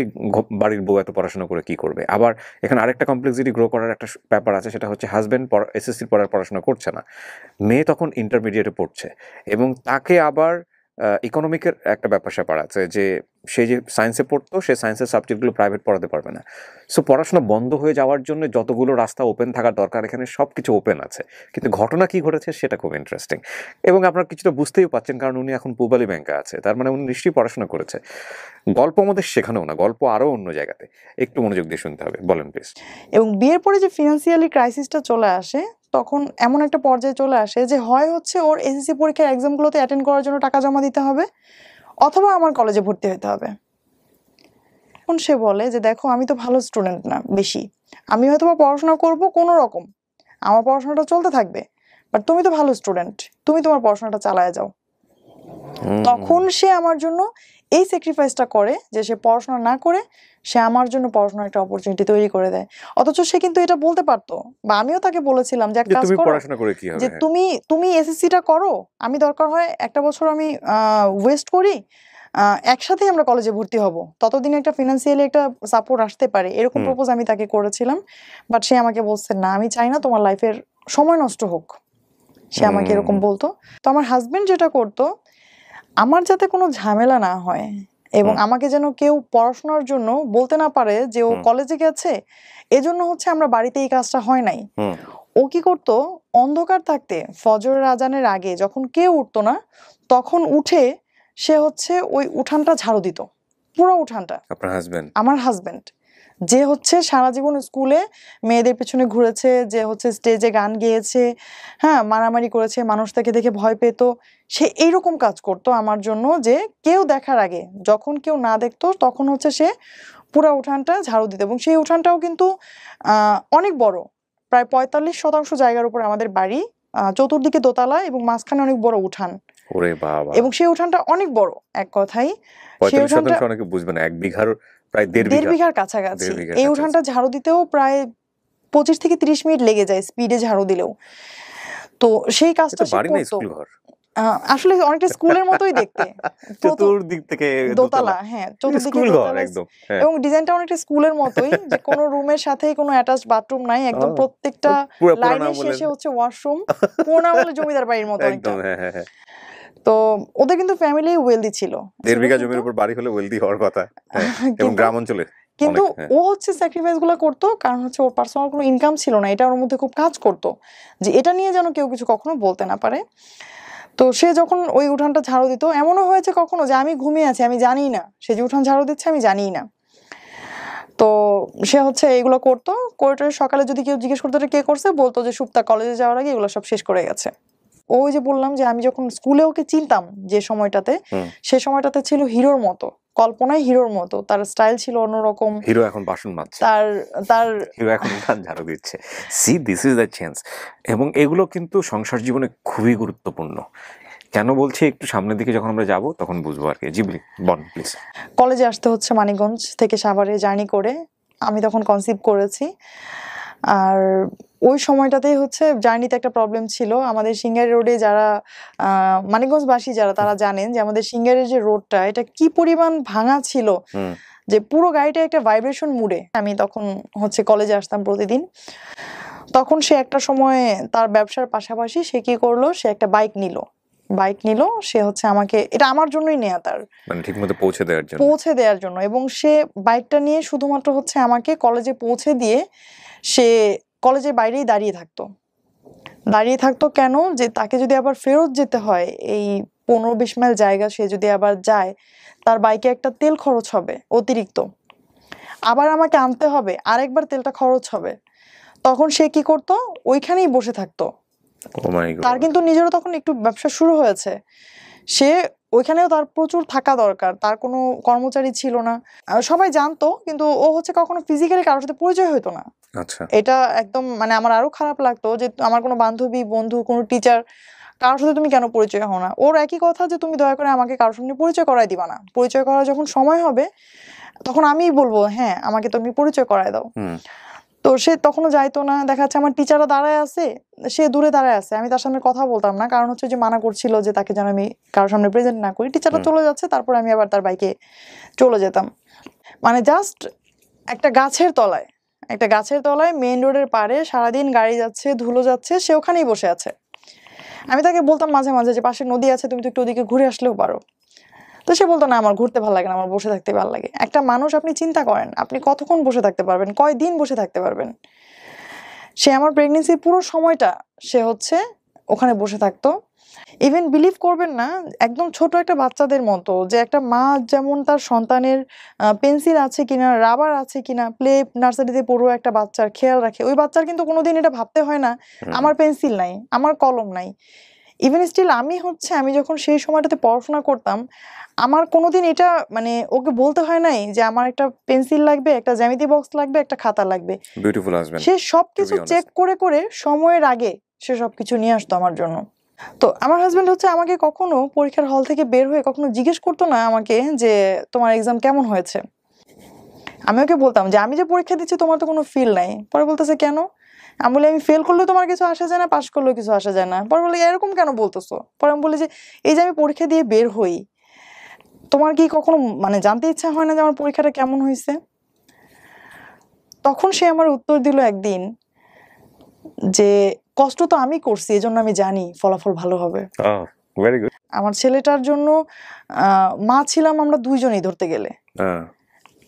বাড়ির বউ এত পড়াশোনা করে কি করবে। আবার এখানে আরেকটা কমপ্লেক্সিটি গ্রো করার একটা ব্যাপার আছে, সেটা হচ্ছে হাজব্যান্ড এসএসসির পরে পড়াশোনা করছে না, মেয়ে তখন ইন্টারমিডিয়েটে পড়ছে, এবং তাকে আবার ইকোনমিকের একটা ব্যাপার স্যাপার আছে যে সে যে সায়েন্সে পড়তো, সে সায়েন্সের সাবজেক্টগুলো প্রাইভেট পড়াতে পারবে না। সো পড়াশোনা বন্ধ হয়ে যাওয়ার জন্য যতগুলো রাস্তা ওপেন থাকার দরকার, এখানে সব কিছু ওপেন আছে। কিন্তু ঘটনা কি ঘটেছে সেটা খুব ইন্টারেস্টিং, এবং আপনারা কিছুটা বুঝতেই পারছেন কারণ উনি এখন পূবালী ব্যাংকে আছে, তার মানে উনি নিশ্চয়ই পড়াশোনা করেছে। গল্প আমাদের শেখানো না, গল্প আরও অন্য জায়গাতে, একটু মনোযোগ দিয়ে শুনতে হবে। বলেন প্লিজ। এবং বিয়ের পরে যে ফিনান্সিয়ালি ক্রাইসিসটা চলে আসে, তখন এমন একটা পর্যায়ে চলে আসে যে হয় হচ্ছে ওর এসএসসি পরীক্ষার এক্সামগুলোতে অ্যাটেন্ড করার জন্য টাকা জমা দিতে হবে, অথবা আমার কলেজে ভর্তি হতে হবে। এখন সে বলে যে দেখো আমি তো ভালো স্টুডেন্ট না বেশি, আমি হয়তো পড়াশোনা করব কোনো রকম, আমার পড়াশোনাটা চলতে থাকবে, বাট তুমি তো ভালো স্টুডেন্ট, তুমি তোমার পড়াশোনাটা চালায় যাও। তখন সে আমার জন্য এই স্যাক্রিফাইসটা করে যে সে পড়াশোনা না করে সে আমার জন্য পড়াশোনার একটা অপরচুনিটি তৈরি করে দেয়। অথচ সে কিন্তু এটা বলতে পারতো, বা আমিও তাকে বলেছিলাম যে এক কাজ তুমি করো, পড়াশোনা করে কি হবে, যে তুমি এসএসসিটা করো, আমি দরকার হয় একটা বছর আমি ওয়েস্ট করি, একসাথেই আমরা কলেজে ভর্তি হব, ততদিনে একটা ফিনান্সিয়ালি একটা সাপোর্ট আসতে পারে, এরকম প্রপোজ আমি তাকে করেছিলাম। বাট সে আমাকে বলছে না, আমি চাই না তোমার লাইফের সময় নষ্ট হোক, সে আমাকে এরকম বলতো। তো আমার হাজবেন্ড যেটা করতো, আমার যাতে কোনো ঝামেলা না হয় এবং আমাকে যেন কেউ পড়াশোনার জন্য বলতে না পারে যে ও কলেজে গেছে, এজন্য হচ্ছে আমরা বাড়িতে এই কাজটা হয় নাই। ও কি করতো, অন্ধকার থাকতে ফজরের আজানের আগে যখন কেউ উঠতো না, তখন উঠে সে হচ্ছে ওই উঠানটা ঝাড়ু দিত, পুরো উঠানটা। আপনার হাজবেন্ড? আমার হাজবেন্ড, যে হচ্ছে সারা জীবন স্কুলে মেয়েদের পেছনে ঘুরেছে, যে হচ্ছে স্টেজে গান গেয়েছে, হ্যাঁ মারামারি করেছে, মানুষ তাকে দেখে ভয় পেত, সে এইরকম কাজ করতো আমার জন্য, যে কেউ দেখার আগে, যখন কেউ না দেখতো তখন হচ্ছে সে পুরা উঠানটা ঝাড়ু দিত। এবং সেই উঠানটাও কিন্তু অনেক বড়, প্রায় ৪৫% জায়গার উপর আমাদের বাড়ি, চতুর্দিকে দোতলা এবং মাঝখানে অনেক বড় উঠান। ওরে বাবা! এবং সেই উঠানটা অনেক বড়, এক কথাই ৪৫% অনেকে বুঝবে না, ১ বিঘার প্রায় ১.৫ বিঘার কাছাকাছি। এই উঠানটা ঝাড়ু দিতেও প্রায় ২৫ থেকে ৩০ মিনিট লেগে যায় স্পিডে ঝাড়ু দিলেও। তো সেই কাজটা সে করতো। আসলে অনেকটা স্কুলের মতোই দেখতে, চতুর্দিক থেকে দোতলা, হ্যাঁ চতুর্দিকে দোতলা, এবং ডিজাইনটা অনেকটা স্কুলের মতোই, যে কোনো রুমের সাথে কোনো অ্যাটাচড বাথরুম নাই, একদম প্রত্যেকটা লাইনের শেষে হচ্ছে ওয়াশরুম, পুরোনো আমলের জমিদার বাড়ির মতো একদম। তো ওদের কিন্তু ফ্যামিলি ওয়েলদি ছিল, ১.৫ বিঘা জমির উপর বাড়ি হলে ওয়েলদি হওয়ার কথা, এবং গ্রাম অঞ্চলে। কিন্তু ও হচ্ছে স্যাক্রিফাইস গুলো করতো, কারণ হচ্ছে ওর পার্সোনাল কোনো ইনকাম ছিল না, এটা ওর মধ্যে খুব কাজ করতো, যে এটা নিয়ে যেন কেউ কিছু কখনো বলতে না পারে। তো সে যখন ওই উঠানটা ঝাড়ু দিত, এমনও হয়েছে কখনো যে আমি ঘুমিয়ে আছি, আমি জানি না সে যে উঠান ঝাড়ু দিচ্ছে, আমি জানি না। তো সে হচ্ছে এগুলো করতো, করে সকালে যদি কেউ জিজ্ঞেস করতো কে করছে, বলতো যে সুপ্তা কলেজে যাওয়ার আগে এগুলো সব শেষ করে গেছে। ওই যে বললাম যে আমি যখন স্কুলে ওকে চিনতাম যে সময়টাতে, সে সময়টাতে ছিল হিরোর মতো, কল্পনায় হিরোর মতো, তার স্টাইল ছিল অন্যরকম। হিরো এখন বাসন মাজছে, তার হিরো এখন উঠান ঝাড়ু দিচ্ছে। C this is the change. এবং এগুলো কিন্তু সংসার জীবনে খুবই গুরুত্বপূর্ণ। কেন বলছি, একটু সামনের দিকে যখন আমরা যাব তখন বুঝবো আর কি। জি বল প্লিজ। কলেজে আসতে হচ্ছে মানিকগঞ্জ থেকে সাভারে জার্নি করে, আমি তখন কনসিভ করেছি। আর ওই সময়টাতেই হচ্ছে জার্নিতে একটা প্রবলেম ছিল, আমাদের সিঙ্গারি রোডে যারা মানিকগঞ্জবাসী যারা, তারা জানেন যে আমাদের সিঙ্গারের যে রোডটা, এটা কি পরিমাণ ভাঙা ছিল, যে পুরো গাড়িটা একটা ভাইব্রেশন মুডে। আমি তখন হচ্ছে কলেজে আসতাম প্রতিদিন। তখন সে একটা সময় তার ব্যবসার পাশাপাশি সে কি করলো, সে একটা বাইক নিল, সে হচ্ছে আমাকে, এটা আমার জন্যই নেয়া, তার মানে ঠিকমতো পৌঁছে দেওয়ার জন্য। এবং সে বাইকটা নিয়ে শুধুমাত্র হচ্ছে আমাকে কলেজে পৌঁছে দিয়ে সে কলেজের বাইরেই দাঁড়িয়ে থাকতো। কেন, যে তাকে যদি আবার ফেরত যেতে হয় এই ১৫-২০ মাইল জায়গা, সে যদি আবার যায়, তার বাইকে একটা তেল খরচ হবে অতিরিক্ত, আবার আমাকে আনতে হবে, আরেকবার তেলটা খরচ হবে। তখন সে কি করতো, ওইখানেই বসে থাকতো। তার কিন্তু নিজেরও তখন একটু ব্যবসা শুরু হয়েছে, সে ওইখানেও তার প্রচুর থাকা দরকার, তার কোনো কর্মচারী ছিল না, সবাই জানতো, কিন্তু ও হচ্ছে কখনো ফিজিক্যালি কারোর সাথে পরিচয় হতো না। আচ্ছা, এটা একদম মানে আমার আরো খারাপ লাগতো, যে আমার কোনো বান্ধবী, বন্ধু, কোনো টিচার, কারোর সাথে তুমি কেন পরিচয় হও না? ওর একই কথা যে তুমি দয়া করে আমাকে কারোর সঙ্গে পরিচয় করাই দিবা না, পরিচয় করার যখন সময় হবে তখন আমিই বলবো হ্যাঁ আমাকে তুমি পরিচয় করায় দাও। তো সে তখনও যাইতো না, দেখা যাচ্ছে আমার টিচাররা দাঁড়ায় আছে, সে দূরে দাঁড়ায় আছে, আমি তার সামনে কথা বলতাম না, কারণ হচ্ছে যে মানা করছিল যে তাকে যেন আমি কারোর সামনে প্রেজেন্ট না করি। টিচাররা চলে যাচ্ছে, তারপর আমি আবার তার বাইকে চলে যেতাম, মানে জাস্ট একটা গাছের তলায় মেইন রোডের পাড়ে সারাদিন গাড়ি যাচ্ছে, ধুলো যাচ্ছে, সে ওখানেই বসে আছে। আমি তাকে বলতাম মাঝে মাঝে যে পাশে নদী আছে, তুমি তো একটু ওদিকে ঘুরে আসলেও পারো। তো সে বলতো না, আমার ঘুরতে ভালো লাগে না, আমার বসে থাকতে ভালো লাগে। একটা মানুষ, আপনি চিন্তা করেন আপনি কতক্ষণ বসে থাকতে পারবেন, কয়দিন বসে থাকতে পারবেন? সে আমার প্রেগনেন্সির পুরো সময়টা সে হচ্ছে ওখানে বসে থাকতো। ইভেন বিলিভ করবেন না, একদম ছোট একটা বাচ্চাদের মতো, যে একটা মা যেমন তার সন্তানের পেন্সিল আছে কিনা, রাবার আছে কিনা, প্লে নার্সারিতে পড়ুয়া একটা বাচ্চার খেয়াল রাখে, ওই বাচ্চার কিন্তু কোনোদিন এটা ভাবতে হয় না আমার পেন্সিল নাই, আমার কলম নাই। ইভেন স্টিল আমি যখন সেই সময়টাতে পড়াশোনা করতাম, আমার কোনোদিন এটা মানে ওকে বলতে হয় নাই যে আমার একটা পেন্সিল লাগবে, একটা জ্যামিতি বক্স লাগবে, একটা খাতা লাগবে। Beautiful husband. সে সবকিছু চেক করে সময়ের আগে সে সবকিছু নিয়ে আসতো আমার জন্য। তো আমার হাজবেন্ড হচ্ছে আমাকে কখনো পরীক্ষার হল থেকে বের হয়ে কখনো জিজ্ঞেস করতো না আমাকে যে তোমার এক্সাম কেমন হয়েছে। আমি ওকে বলতাম যে আমি যে পরীক্ষা দিচ্ছি তোমার তো কোনো ফিল নাই। পরে বলতেছে কেন? আমি বলি আমি ফেল করলেও তোমার কিছু আসা যায় না, পাশ করলেও কিছু আসা যায় না। পরে বলি এরকম কেন বলতেছো? পরে আমি বলি যে এই যে আমি পরীক্ষা দিয়ে বের হই, তোমার কি কখনো মানে জানতে ইচ্ছা হয় না যে আমার পরীক্ষাটা কেমন হয়েছে? তখন সে আমার উত্তর দিল একদিন যে কষ্ট তো আমি করছি, এজন্য আমি জানি ফলাফল ভালো হবে। Very good. আমার ছেলেটার জন্য মা ছিলাম আমরা দুইজনেই ধরতে গেলে।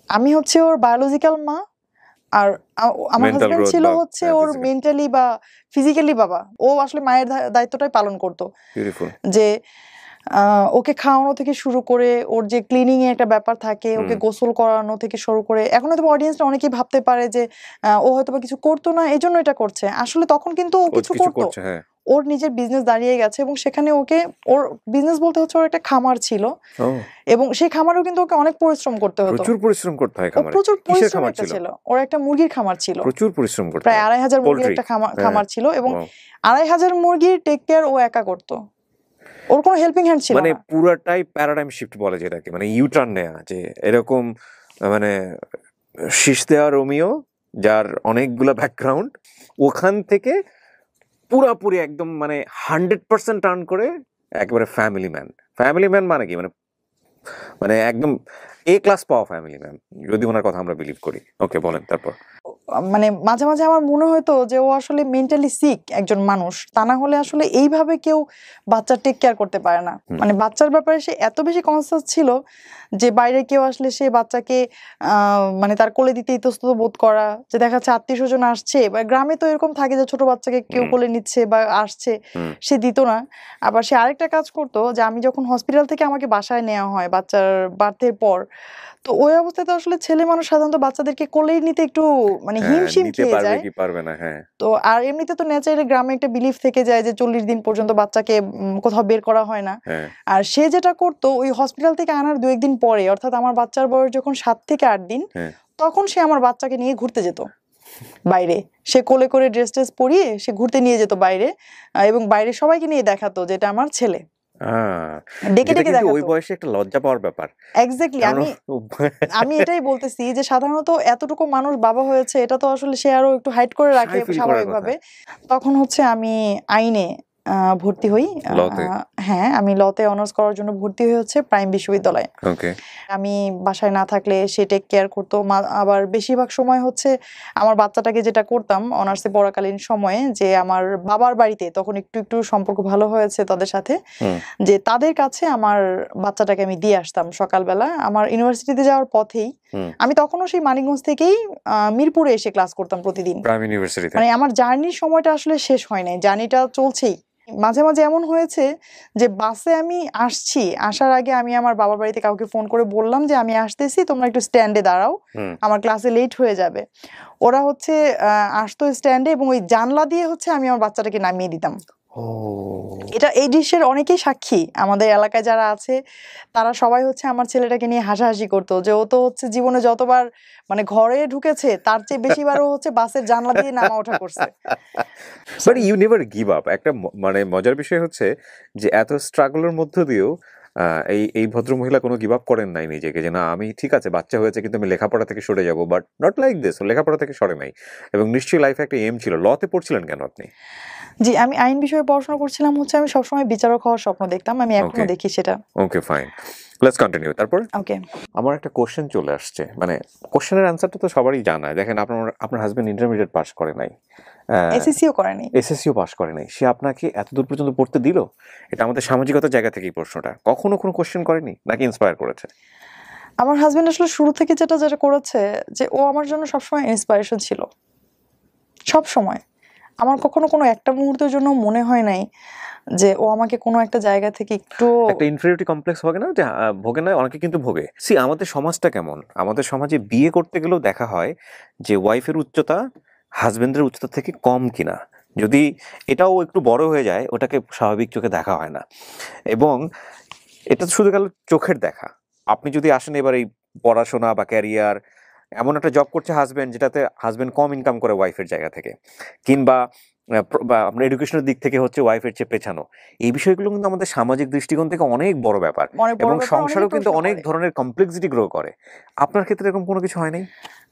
আমি হচ্ছে ওর বায়োলজিক্যাল মা, আর আমার Mental হাজবেন্ড growth ছিল বা হচ্ছে ওর physical. মেন্টালি বা ফিজিক্যালি বাবা। ও আসলে মায়ের দায়িত্বটাই পালন করতো। বিউটিফুল। যে ওকে খাওয়ানো থেকে শুরু করে ওর যে ক্লিনিং এর একটা ব্যাপার থাকে, ওকে গোসল করানো থেকে শুরু করে, এখন হয়তো অডিয়েন্সরা অনেকেই ভাবতে পারে যে ও হয়তো বা কিছু করতো না এই জন্য এটা করছে। আসলে তখন কিন্তু ও কিছু করতো। করছে, হ্যাঁ। ওর নিজের বিজনেস দাঁড়িয়ে গেছে এবং সেখানে ওকে, ওর বিজনেস বলতে হচ্ছে ওর একটা খামার ছিল এবং সেই খামারেও কিন্তু ওকে অনেক পরিশ্রম করতে হতো। প্রচুর পরিশ্রম করতে হয় ও খামারে। প্রচুর কিসের পরিশ্রম খামার একটা ছিল? ছিল। ওর একটা মুরগির খামার ছিল। প্রচুর পরিশ্রম করতে প্রায় হয়। ২,৫০০ মুরগির পোল্ট্রি। একটা হ্যাঁ। খামার ছিল এবং Wow. ২,৫০০ মুরগির টেক কেয়ার ও একা করতো। ওর কোনো হেল্পিং হ্যান্ড ছিল মানে না। পুরাটাই প্যারাডাইম শিফট বলে যেটাকে, মানে ইউটার্ন নেয়া, যে এরকম মানে শীষ দেওয়া রোমিও যার অনেকগুলা ব্যাকগ্রাউন্ড, ওখান থেকে পুরাপুরি একদম মানে 100% টার্ন করে একেবারে ফ্যামিলি ম্যান। ফ্যামিলি ম্যান মানে কি, মানে মানে একদম এ ক্লাস পাওয়া ফ্যামিলি ম্যান, যদি ওনার কথা আমরা বিলিভ করি। ওকে, বলেন তারপর। মানে মাঝে মাঝে আমার মনে হতো যে ও আসলে মেন্টালি সিক একজন মানুষ, তা না হলে আসলে এইভাবে কেউ বাচ্চার টেক কেয়ার করতে পারে না। মানে বাচ্চার ব্যাপারে সে এত বেশি কনসাস ছিল যে বাইরে কেউ আসলে সে বাচ্চাকে মানে তার কোলে দিতে ইতস্তত বোধ করা, যে দেখা যাচ্ছে আত্মীয় স্বজন আসছে বা গ্রামে তো এরকম থাকে যে ছোট বাচ্চাকে কেউ কোলে নিচ্ছে বা আসছে, সে দিত না। আবার সে আরেকটা কাজ করতো যে আমি যখন হসপিটাল থেকে আমাকে বাসায় নেওয়া হয় বাচ্চার বার্থের পর, তো ওই অবস্থায় তো আসলে ছেলে মানুষ সাধারণত বাচ্চাদেরকে কোলেই নিতে একটু মানে হিমশিম নিতে খেয়ে পারবে যায়। কি পারবে না, হ্যাঁ। তো আর এমনিতে তো ন্যাচারালি গ্রামে একটা বিলিফ থেকে যায় যে 40 দিন পর্যন্ত বাচ্চাকে কোথাও বের করা হয় না। হ্যাঁ। আর সে যেটা করতো ওই হসপিটাল থেকে আনার 2-1 দিন পরে, অর্থাৎ আমার বাচ্চার বয়স যখন 7 থেকে 8 দিন, তখন সে আমার বাচ্চাকে নিয়ে ঘুরতে যেত বাইরে। সে কোলে করে ড্রেস ট্রেস পরিয়ে সে ঘুরতে নিয়ে যেত বাইরে, এবং বাইরে সবাইকে নিয়ে দেখাতো যে এটা আমার ছেলে। ডেকে যেটা ডেকে কিন্তু ওই দেখাতো। বয়সে একটা লজ্জা পাওয়ার ব্যাপার। এক্স্যাক্টলি। কারণ আমি এটাই বলতেছি যে সাধারণত এতটুকু মানুষ বাবা হয়েছে এটা তো আসলে সে আরো একটু হাইড করে রাখে shy feel করার কথা। স্বাভাবিকভাবে। তখন হচ্ছে আমি আইনে ভর্তি হই। লতে? হ্যাঁ, আমি লতে অনার্স করার জন্য ভর্তি হই হচ্ছে প্রাইম বিশ্ববিদ্যালয়ে। ওকে। আমি বাসায় না থাকলে সে টেক কেয়ার করতো। আবার বেশিরভাগ সময় হচ্ছে আমার বাচ্চাটাকে যেটা করতাম অনার্সে পড়াকালীন সময়ে, যে আমার বাবার বাড়িতে তখন একটু একটু সম্পর্ক ভালো হয়েছে তাদের সাথে, যে তাদের কাছে আমার বাচ্চাটাকে আমি দিয়ে আসতাম সকালবেলা আমার ইউনিভার্সিটিতে যাওয়ার পথেই। আমি তখনও সেই মানিকগঞ্জ থেকেই মিরপুরে এসে ক্লাস করতাম প্রতিদিন। প্রাইম ইউনিভার্সিটিতে? মানে আমার জার্নির সময়টা আসলে শেষ হয় নাই, জার্নিটা চলছেই। মাঝে মাঝে এমন হয়েছে যে বাসে আমি আসছি, আসার আগে আমি আমার বাবার বাড়িতে কাউকে ফোন করে বললাম যে আমি আসতেছি, তোমরা একটু স্ট্যান্ডে দাঁড়াও, আমার ক্লাসে লেট হয়ে যাবে। ওরা হচ্ছে আসতো স্ট্যান্ডে এবং ওই জানলা দিয়ে হচ্ছে আমি আমার বাচ্চাটাকে নামিয়ে দিতাম। এই দৃশ্যের অনেকেই সাক্ষী আমাদের এলাকায় যারা আছে, তারা সবাই হচ্ছে আমার ছেলেটাকে নিয়ে হাসাহাসি করতো যে ও তো হচ্ছে জীবনে যতবার মানে ঘরে ঢুকেছে তার চেয়ে বেশিবারও হচ্ছে বাসের জানলা দিয়ে নামা ওঠা করছে। But you never give up. একটা মানে মজার বিষয় হচ্ছে যে এত স্ট্রাগলের মধ্য দিয়েও এই ভদ্রমহিলা কোনো গিভ আপ করেন নাই নিজেকে, যে না আমি ঠিক আছে বাচ্চা হয়েছে কিন্তু আমি লেখাপড়া থেকে সরে যাব, বাট নট লাইক দিস। লেখাপড়া থেকে সরে নাই, এবং নিশ্চয়ই লাইফে একটা এম ছিল। লতে পড়ছিলেন কেন আপনি? জি, আমি আইন বিষয়ে পড়াশোনা করছিলাম হচ্ছে, আমি সবসময় বিচারক হওয়ার স্বপ্ন দেখতাম, আমি এখনো দেখি সেটা। ওকে, ফাইন, লেটস কন্টিনিউ। তারপর ওকে, আমার একটা কোশ্চেন চলে আসছে, মানে কোশ্চেনের অ্যান্সারটা তো সবারই জানা। দেখেন, আপনার হাজবেন্ড ইন্টারমিডিয়েট পাস করে নাই, এসএসসিও করেনি, এসএসসিও পাস করে নাই, সে আপনাকে এতদূর পর্যন্ত পড়তে দিল? এটা আমাদের সামাজিকতার জায়গা থেকেই প্রশ্নটা। কখনো কোনো কোশ্চেন করেনি নাকি ইন্সপায়ার করেছে? আমার হাজবেন্ড আসলে শুরু থেকে যেটা করেছে যে ও আমার জন্য সবসময় ইন্সপিরেশন ছিল। সব সময় আমার কখনো কোনো একটা মুহূর্তের জন্য মনে হয় নাই যে ও আমাকে কোনো একটা জায়গা থেকে একটু একটা ইনফেরিয়রিটি কমপ্লেক্স হবে না, যে ভোগে না, অনেকে কিন্তু ভোগে। আমাদের সমাজটা কেমন, আমাদের সমাজে বিয়ে করতে গেলেও দেখা হয় যে ওয়াইফের উচ্চতা হাজবেন্ডের উচ্চতা থেকে কম কিনা। যদি এটাও একটু বড় হয়ে যায়, ওটাকে স্বাভাবিক চোখে দেখা হয় না। এবং এটা শুধু গেল চোখের দেখা। আপনি যদি আসেন এবার এই পড়াশোনা বা ক্যারিয়ার, এমন একটা জব করছে হাজবেন্ড যেটাতে হাজবেন্ড কম ইনকাম করে ওয়াইফের জায়গা থেকে, কিংবা বা আপনার এডুকেশনের দিক থেকে হচ্ছে ওয়াইফের চেয়ে পেছানো, এই বিষয়গুলো কিন্তু আমাদের সামাজিক দৃষ্টিকোণ থেকে অনেক বড় ব্যাপার অনেক বড় এবং ব্যাপার, সংসারেও অনেকেই কিন্তু প্রশ্ন অনেক করে। ধরনের কমপ্লেক্সিটি গ্রো করে। আপনার ক্ষেত্রে এরকম কোনো কিছু হয় নাই?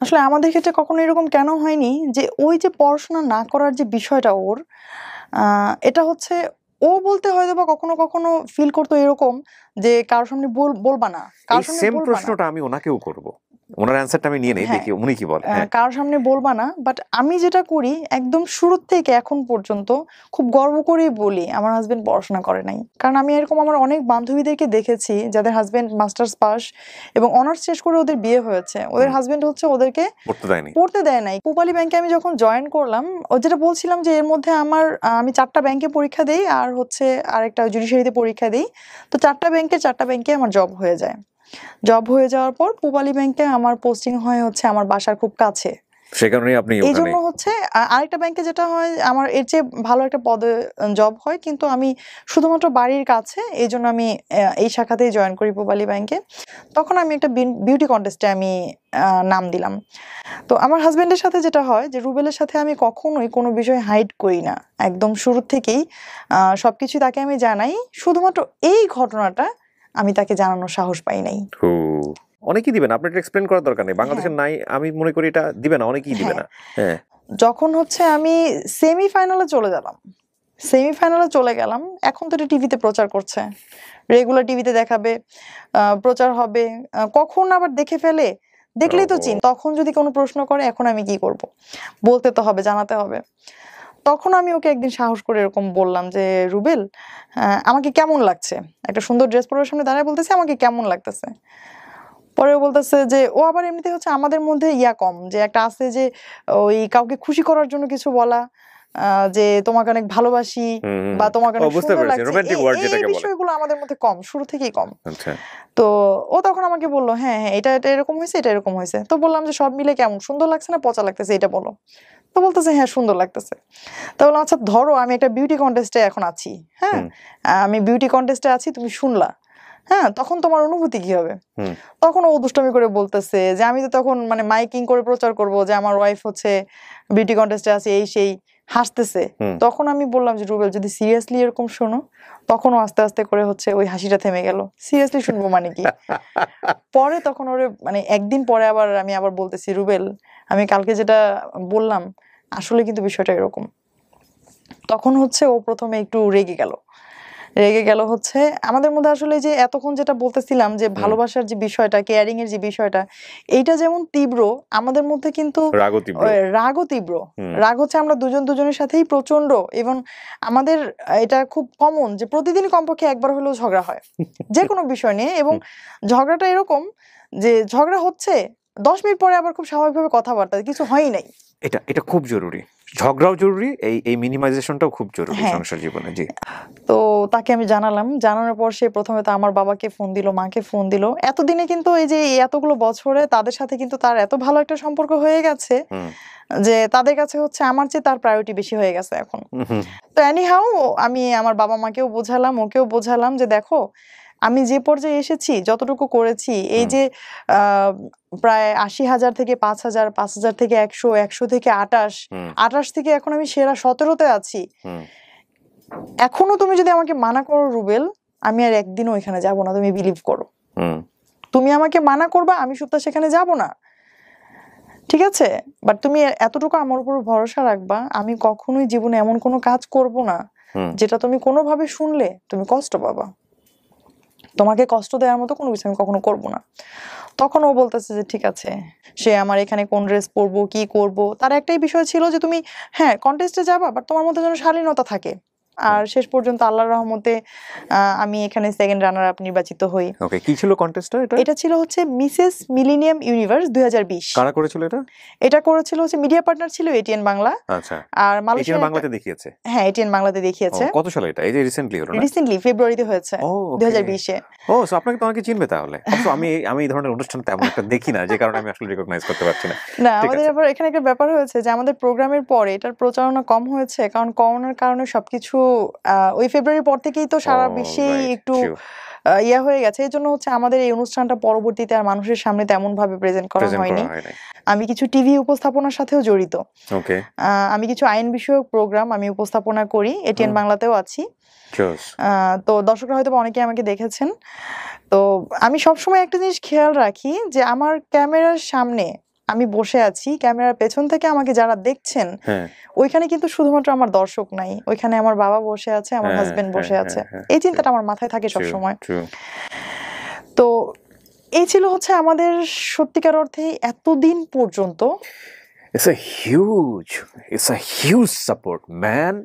আসলে আমাদের ক্ষেত্রে কখনো এরকম কেন হয়নি যে ওই যে পড়াশোনা না করার যে বিষয়টা ওর, এটা হচ্ছে ও বলতে হয়তো বা কখনো কখনো ফিল করতো এরকম যে কারোর সামনে বলবা না, এই কারোর সামনে সেম বলবা না। প্রশ্নটা আমি ওনাকেও করব, ওনার অ্যান্সারটা আমি নিয়ে নেই, হ্যাঁ, দেখি উনি কি বলে। হ্যাঁ, কারোর সামনে বলবা না, বাট আমি যেটা করি একদম শুরু থেকে এখন পর্যন্ত খুব গর্ব করেই বলি আমার হাজবেন্ড পড়াশোনা করে নাই। কারণ আমি এরকম আমার অনেক বান্ধবীদেরকে দেখেছি যাদের হাজবেন্ড মাস্টার্স পাস এবং অনার্স শেষ করে ওদের বিয়ে হয়েছে, ওদের হাজবেন্ড হচ্ছে ওদেরকে পড়তে দেয়নি। পড়তে দেয় নাই। পূবালী ব্যাংকে আমি যখন জয়েন করলাম, ও যেটা বলছিলাম যে এর মধ্যে আমার আমি 4টা ব্যাংকে পরীক্ষা দেই আর হচ্ছে আরেকটা জুডিশিয়ারিতে পরীক্ষা দিই। তো 4টা ব্যাংকে আমার জব হয়ে যায়। জব হয়ে যাওয়ার পর পূবালী ব্যাংকে আমার পোস্টিং হয় হচ্ছে আমার বাসার খুব কাছে। সে কারণেই আপনি এই ওখানে। জন্য হচ্ছে আরেকটা ব্যাংকে যেটা হয় আমার এর চেয়ে ভালো একটা পদে জব হয়, কিন্তু আমি শুধুমাত্র বাড়ির কাছে, এই জন্য আমি এই শাখাতেই জয়েন করি পূবালী ব্যাংকে। তখন আমি একটা বিউটি কন্টেস্টে আমি নাম দিলাম। তো আমার হাজবেন্ডের সাথে যেটা হয় যে রুবেলের সাথে আমি কখনোই কোনো বিষয় হাইড করি না, একদম শুরু থেকেই সবকিছু তাকে আমি জানাই। শুধুমাত্র এই ঘটনাটা আমি তাকে জানানোর সাহস পাই নাই। অনেকেই দিবে না, আপনার এক্সপ্লেন করার দরকার নেই, বাংলাদেশের নাই আমি মনে করি এটা দিবে না, অনেকেই দিবে না। হ্যাঁ, যখন হচ্ছে আমি সেমিফাইনালে চলে গেলাম, এখন তো এটা টিভিতে প্রচার করছে, রেগুলার টিভিতে দেখাবে, প্রচার হবে, কখন আবার দেখে ফেলে, দেখলেই তো চিন। তখন যদি কোনো প্রশ্ন করে এখন আমি কি করব, বলতে তো হবে, জানাতে হবে। তখন আমি ওকে একদিন সাহস করে এরকম বললাম যে রুবেল, আমাকে কেমন লাগছে, একটা সুন্দর ড্রেস পরার সামনে দাঁড়ায় বলতেছে আমাকে কেমন লাগতেছে। পরে ও বলতেছে যে ও আবার এমনিতে হচ্ছে আমাদের মধ্যে কম, যে একটা আছে যে ওই কাউকে খুশি করার জন্য কিছু বলা, যে তোমাকে অনেক ভালোবাসি বা তোমাকে অনেক সুন্দর লাগছে, এই বিষয়গুলো আমাদের মধ্যে কম, শুরু থেকেই কম। তো ও তখন আমাকে বললো হ্যাঁ হ্যাঁ এটা এটা এরকম হয়েছে, এটা এরকম হয়েছে। তো বললাম যে সব মিলে কেমন, সুন্দর লাগছে না পচা লাগতেছে, এটা বলো। তো বলতেছে হ্যাঁ সুন্দর লাগতেছে। তো বললাম আচ্ছা ধরো আমি একটা বিউটি কন্টেস্টে এখন আছি, হ্যাঁ আমি বিউটি কন্টেস্টে আছি, তুমি শুনলা, হ্যাঁ তখন তোমার অনুভূতি কি হবে? তখন ও দুষ্টামি করে বলতেছে যে আমি তো তখন মানে মাইকিং করে প্রচার করব যে আমার ওয়াইফ হচ্ছে বিউটি কন্টেস্টে আছে, এই সেই, হাসতেছে। তখন আমি বললাম যে রুবেল যদি সিরিয়াসলি এরকম শোনো, তখনও আস্তে আস্তে করে হচ্ছে ওই হাসিটা থেমে গেল। সিরিয়াসলি শুনবো মানে কি? পরে তখন ওরে মানে একদিন পরে আমি আবার বলতেছি রুবেল আমি কালকে যেটা বললাম আসলে কিন্তু বিষয়টা এরকম। তখন হচ্ছে ও প্রথমে একটু রেগে গেল হচ্ছে আমাদের মধ্যে আসলে যে এতক্ষণ যেটা বলতেছিলাম যে ভালোবাসার যে বিষয়টা, কেয়ারিং এর যে বিষয়টা, এইটা যেমন তীব্র আমাদের মধ্যে কিন্তু রাগও তীব্র। রাগ হচ্ছে আমরা দুজনের সাথেই প্রচন্ড, এবং আমাদের এটা খুব কমন যে প্রতিদিনই কমপক্ষে একবার হলেও ঝগড়া হয় যে কোনো বিষয় নিয়ে, এবং ঝগড়াটা এরকম যে ঝগড়া হচ্ছে 10 মিনিট পরে আবার খুব স্বাভাবিকভাবে কথাবার্তা, কিছু হয়ই নাই। এটা খুব জরুরি, ঝগড়াও জরুরি, এই মিনিমাইজেশনটাও খুব জরুরি সংসার জীবনে। জি। তো তাকে আমি জানালাম, জানানোর পর সে প্রথমে তো আমার বাবাকে ফোন দিল, মাকে ফোন দিল। এতদিনে কিন্তু এই যে এতগুলো বছরে তাদের সাথে কিন্তু তার এত ভালো একটা সম্পর্ক হয়ে গেছে যে তাদের কাছে হচ্ছে আমার চেয়ে তার প্রায়োরিটি বেশি হয়ে গেছে এখন। তো এনিহাউ আমি আমার বাবা মাকেও বোঝালাম, ওকেও বোঝালাম যে দেখো আমি যে পর্যায়ে এসেছি, যতটুকু করেছি, এই যে প্রায় 80,000 থেকে 5,000, 5,000 থেকে 100, 100 থেকে 28, 28 থেকে এখন আমি সেরা 17তে আছি। এখনো তুমি যদি আমাকে মানা করো রুবেল, আমি আর একদিনও এখানে যাব না, তুমি বিলিভ করো। তুমি আমাকে মানা করবা, আমি সুপ্তা সেখানে যাব না, ঠিক আছে? বাট তুমি এতটুকু আমার উপর ভরসা রাখবা, আমি কখনোই জীবনে এমন কোনো কাজ করব না যেটা তুমি কোনোভাবে শুনলে তুমি কষ্ট পাবা। তোমাকে কষ্ট দেওয়ার মতো কোনো কিছু আমি কখনো করব না। তখন ও বলতেছে যে ঠিক আছে, সে আমার এখানে কোন ড্রেস পরবো, কি করব, তার একটাই বিষয় ছিল যে তুমি হ্যাঁ কন্টেস্টে যাবা, বাট তোমার মধ্যে যেন শালীনতা থাকে। আর শেষ পর্যন্ত আল্লাহর রহমতে আমি এখানে সেকেন্ড রানার আপ নির্বাচিত হই। ওকে, কি ছিল কন্টেস্টটা? এটা ছিল হচ্ছে মিসেস মিলেনিয়াম ইউনিভার্স 2020। কারা করেছিল এটা? এটা করেছিল হচ্ছে মিডিয়া পার্টনার ছিল এটিএন বাংলা। আচ্ছা। আর মালয়েশিয়া বাংলাতে দেখিয়েছে? হ্যাঁ এটিএন বাংলাতে দেখিয়েছে। কত সালে এটা? এই যে রিসেন্টলি হলো না? রিসেন্টলি ফেব্রুয়ারিতে হয়েছে 2020 এ। ও সো আপনাকে তো অনেকে চিনবে তাহলে। আমি এই ধরনের অনুষ্ঠান তেমন একটা দেখি না, যে কারণে আমি আসলে রিকগনাইজ করতে পারছি না। না আমাদের আবার এখানে একটা ব্যাপার হয়েছে যে আমাদের প্রোগ্রামের পরে এটার প্রচারণা কম হয়েছে, কারণ করোনার কারণে সবকিছু ওই ফেব্রুয়ারির পর থেকেই তো সারা বিশ্বেই একটু ইয়া হয়ে গেছে, এই জন্য হচ্ছে আমাদের এই অনুষ্ঠানটা পরবর্তীতে আর মানুষের সামনে তেমন ভাবে প্রেজেন্ট করা হয়নি। আমি কিছু টিভি উপস্থাপনার সাথেও জড়িত। আমি কিছু আইন বিষয়ক প্রোগ্রাম আমি উপস্থাপনা করি, এটিএন বাংলাতেও আছি। তো দর্শকরা হয়তো অনেকে আমাকে দেখেছেন। তো আমি সবসময় একটা জিনিস খেয়াল রাখি যে আমার ক্যামেরার সামনে আমি বসে আছি, ক্যামেরার পেছন থেকে আমাকে যারা দেখছেন ওইখানে কিন্তু শুধুমাত্র আমার দর্শক নাই, ওইখানে আমার বাবা বসে আছে, আমার হাজবেন্ড বসে আছে। এই চিন্তাটা আমার মাথায় থাকে সবসময়। তো এই ছিল হচ্ছে আমাদের সত্যিকার অর্থে এতদিন পর্যন্ত It's a huge support, man.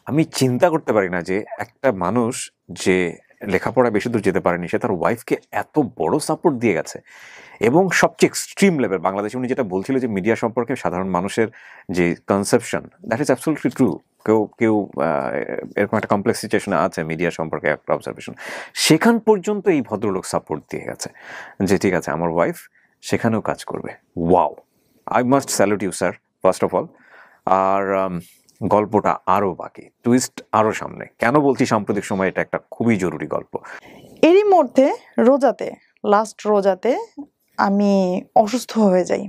আমি চিন্তা করতে পারি না যে একটা মানুষ যে লেখাপড়া বেশি দূর যেতে পারেনি সে তার ওয়াইফকে এত বড় সাপোর্ট দিয়ে গেছে, এবং সবচেয়ে এক্সট্রিম লেভেল। বাংলাদেশে উনি যেটা বলছিল যে মিডিয়া সম্পর্কে সাধারণ মানুষের যে conception, that is absolutely true. কেউ এরকম একটা কমপ্লেক্স সিচুয়েশনে আছে মিডিয়া সম্পর্কে একটা অবজারভেশন, সেখান পর্যন্ত এই ভদ্রলোক সাপোর্ট দিয়ে গেছে যে ঠিক আছে আমার ওয়াইফ সেখানেও কাজ করবে। Wow, I must salute you sir first of all. আর গল্পটা আরও বাকি, টুইস্ট আরও সামনে। কেন বলছি সাম্প্রতিক সময় এটা একটা খুবই জরুরি গল্প। এরই মধ্যে লাস্ট রোজাতে আমি অসুস্থ হয়ে যাই,